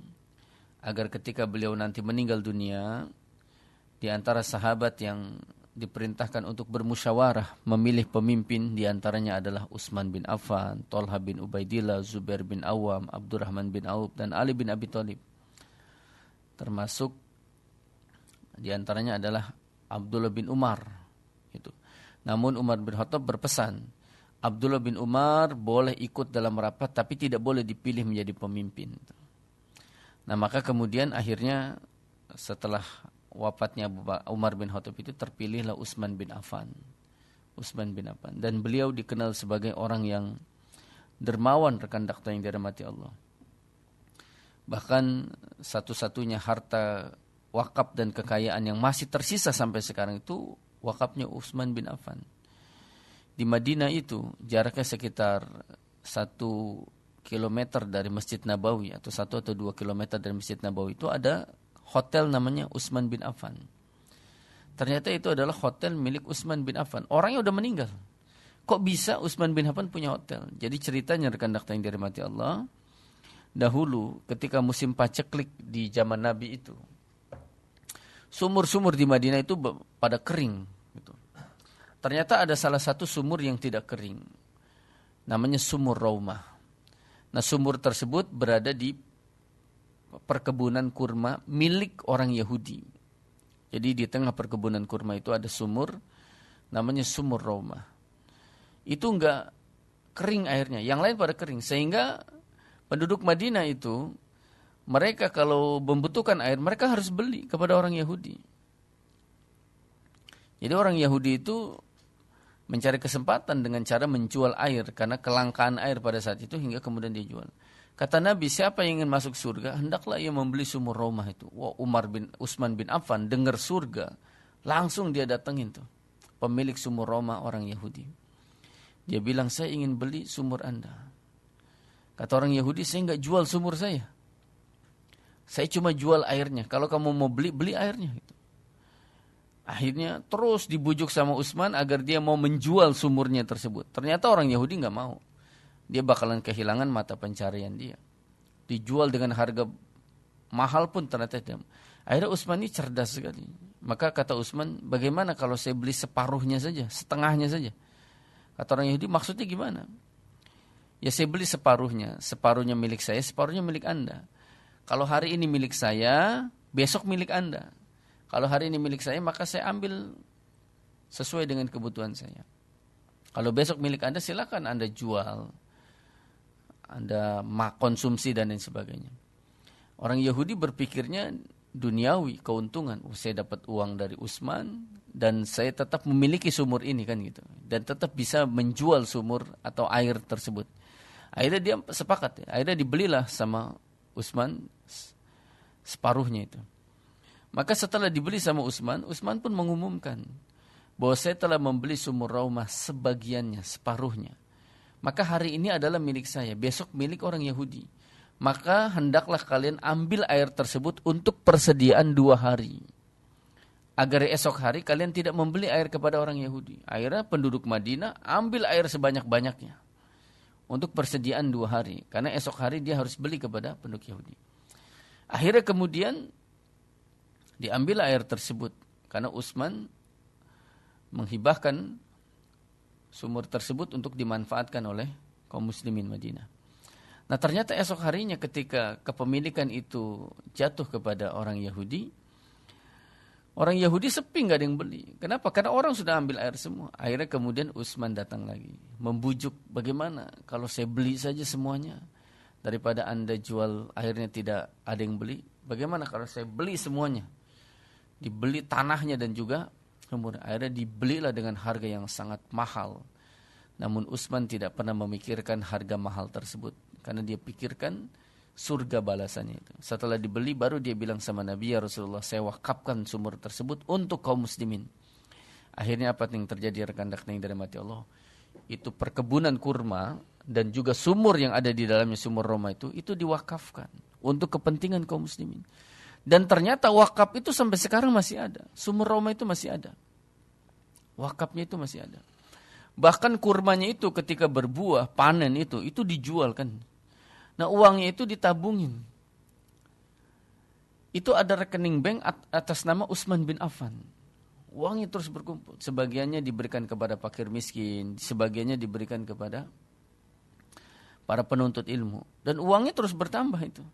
agar ketika beliau nanti meninggal dunia, di antara sahabat yang diperintahkan untuk bermusyawarah memilih pemimpin, di antaranya adalah Utsman bin Affan, Thalha bin Ubaidillah, Zubair bin Awam, Abdurrahman bin Auf, dan Ali bin Abi Thalib. Termasuk di antaranya adalah Abdullah bin Umar. Itu. Namun Umar bin Khattab berpesan, Abdullah bin Umar boleh ikut dalam rapat tapi tidak boleh dipilih menjadi pemimpin. Nah, maka kemudian akhirnya setelah wafatnya Umar bin Khattab itu terpilihlah Utsman bin Affan. Utsman bin Affan, dan beliau dikenal sebagai orang yang dermawan, rekan dakta yang dirahmati Allah. Bahkan satu-satunya harta wakaf dan kekayaan yang masih tersisa sampai sekarang itu wakafnya Utsman bin Affan. Di Madinah itu jaraknya sekitar 1 kilometer dari Masjid Nabawi, atau 1 atau 2 kilometer dari Masjid Nabawi itu ada hotel namanya Utsman bin Affan. Ternyata itu adalah hotel milik Utsman bin Affan. Orangnya udah meninggal. Kok bisa Utsman bin Affan punya hotel? Jadi ceritanya rekan dakta yang dirahmati Allah, dahulu ketika musim paceklik di zaman Nabi itu, sumur-sumur di Madinah itu pada kering gitu. Ternyata ada salah satu sumur yang tidak kering. Namanya sumur Raumah. Nah, sumur tersebut berada di perkebunan kurma milik orang Yahudi. Jadi di tengah perkebunan kurma itu ada sumur, namanya sumur Raumah. Itu enggak kering airnya, yang lain pada kering. Sehingga penduduk Madinah itu, mereka kalau membutuhkan air, mereka harus beli kepada orang Yahudi. Jadi orang Yahudi itu mencari kesempatan dengan cara menjual air, karena kelangkaan air pada saat itu hingga kemudian dijual. Kata Nabi, siapa yang ingin masuk surga, hendaklah ia membeli sumur Raumah itu. Wah, Utsman bin Affan dengar surga, langsung dia datengin tuh pemilik sumur Raumah, orang Yahudi. Dia bilang, saya ingin beli sumur Anda. Kata orang Yahudi, saya enggak jual sumur saya cuma jual airnya. Kalau kamu mau beli airnya gitu. Akhirnya terus dibujuk sama Utsman agar dia mau menjual sumurnya tersebut. Ternyata orang Yahudi enggak mau. Dia bakalan kehilangan mata pencarian dia. Dijual dengan harga mahal pun ternyata tidak. Akhirnya Utsman ini cerdas sekali. Maka kata Utsman, bagaimana kalau saya beli separuhnya saja, setengahnya saja? Kata orang Yahudi, maksudnya gimana? Ya saya beli separuhnya, separuhnya milik saya, separuhnya milik Anda. Kalau hari ini milik saya, besok milik Anda. Kalau hari ini milik saya, maka saya ambil sesuai dengan kebutuhan saya. Kalau besok milik Anda, silakan Anda jual, Anda konsumsi dan lain sebagainya. Orang Yahudi berpikirnya duniawi, keuntungan. Saya dapat uang dari Utsman dan saya tetap memiliki sumur ini kan gitu. Dan tetap bisa menjual sumur atau air tersebut. Akhirnya dia sepakat. Akhirnya dibelilah sama Utsman separuhnya itu. Maka setelah dibeli sama Utsman, Utsman pun mengumumkan bahwa saya telah membeli sumur Raumah sebagiannya, separuhnya. Maka hari ini adalah milik saya, besok milik orang Yahudi. Maka hendaklah kalian ambil air tersebut untuk persediaan 2 hari. Agar esok hari kalian tidak membeli air kepada orang Yahudi. Akhirnya penduduk Madinah ambil air sebanyak-banyaknya untuk persediaan 2 hari. Karena esok hari dia harus beli kepada penduduk Yahudi. Akhirnya kemudian diambil air tersebut. Karena Utsman menghibahkan sumur tersebut untuk dimanfaatkan oleh kaum muslimin Madinah. Nah ternyata esok harinya ketika kepemilikan itu jatuh kepada orang Yahudi sepi, nggak ada yang beli. Kenapa? Karena orang sudah ambil air semua. Akhirnya kemudian Utsman datang lagi, membujuk, bagaimana kalau saya beli saja semuanya daripada Anda jual akhirnya tidak ada yang beli. Bagaimana kalau saya beli semuanya, dibeli tanahnya dan juga sumur. Akhirnya dibelilah dengan harga yang sangat mahal. Namun Utsman tidak pernah memikirkan harga mahal tersebut karena dia pikirkan surga balasannya itu. Setelah dibeli baru dia bilang sama Nabi, ya Rasulullah, saya wakafkan sumur tersebut untuk kaum muslimin. Akhirnya apa yang terjadi rekan rekan yang dirahmati Allah? Itu perkebunan kurma dan juga sumur yang ada di dalamnya, sumur Roma itu diwakafkan untuk kepentingan kaum muslimin. Dan ternyata wakaf itu sampai sekarang masih ada. Sumur Roma itu masih ada. Wakafnya itu masih ada. Bahkan kurmanya itu ketika berbuah, panen itu dijual kan. Nah uangnya itu ditabungin. Itu ada rekening bank atas nama Utsman bin Affan. Uangnya terus berkumpul. Sebagiannya diberikan kepada fakir miskin. Sebagiannya diberikan kepada para penuntut ilmu. Dan uangnya terus bertambah itu.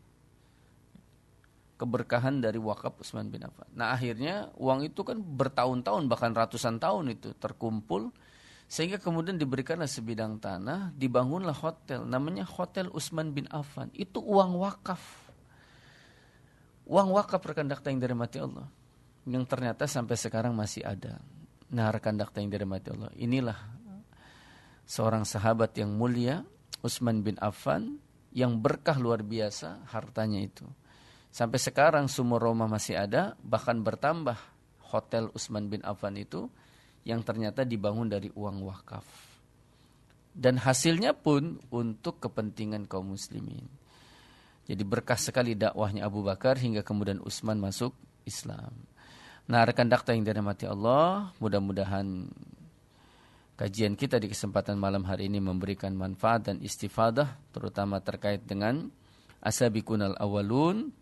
Keberkahan dari wakaf Utsman bin Affan. Nah akhirnya uang itu kan bertahun-tahun bahkan ratusan tahun itu terkumpul. Sehingga kemudian diberikanlah sebidang tanah, dibangunlah hotel, namanya Hotel Utsman bin Affan. Itu uang wakaf. Uang wakaf rekan dakta yang dirahmati Allah. Yang ternyata sampai sekarang masih ada. Nah rekan dakta yang dirahmati Allah, inilah seorang sahabat yang mulia, Utsman bin Affan, yang berkah luar biasa hartanya itu. Sampai sekarang sumur Roma masih ada, bahkan bertambah Hotel Utsman bin Affan itu, yang ternyata dibangun dari uang wakaf. Dan hasilnya pun untuk kepentingan kaum muslimin. Jadi berkah sekali dakwahnya Abu Bakar hingga kemudian Utsman masuk Islam. Nah rekan dakta yang dirahmati Allah, mudah-mudahan kajian kita di kesempatan malam hari ini memberikan manfaat dan istifadah, terutama terkait dengan as-sabiqunal awwalun,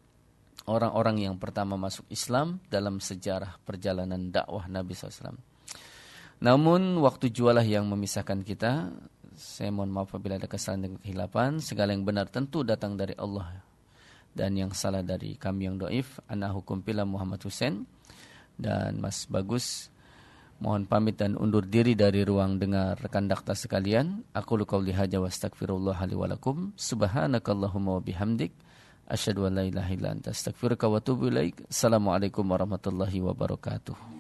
orang-orang yang pertama masuk Islam dalam sejarah perjalanan dakwah Nabi SAW. Namun waktu jualah yang memisahkan kita. Saya mohon maaf apabila ada kesalahan dan kehilapan. Segala yang benar tentu datang dari Allah, dan yang salah dari kami yang dhaif. Ana hukum pila Muhammad Hussein dan Mas Bagus. Mohon pamit dan undur diri dari ruang dengar rekan dakta sekalian. Aqulu qauli hadza wa astaghfirullah li wa lakum. Subhanakallahumma wa bihamdik, asyhadu an la ilaha illa anta astaghfiruka wa atubu ilaik. Assalamualaikum warahmatullahi wabarakatuh.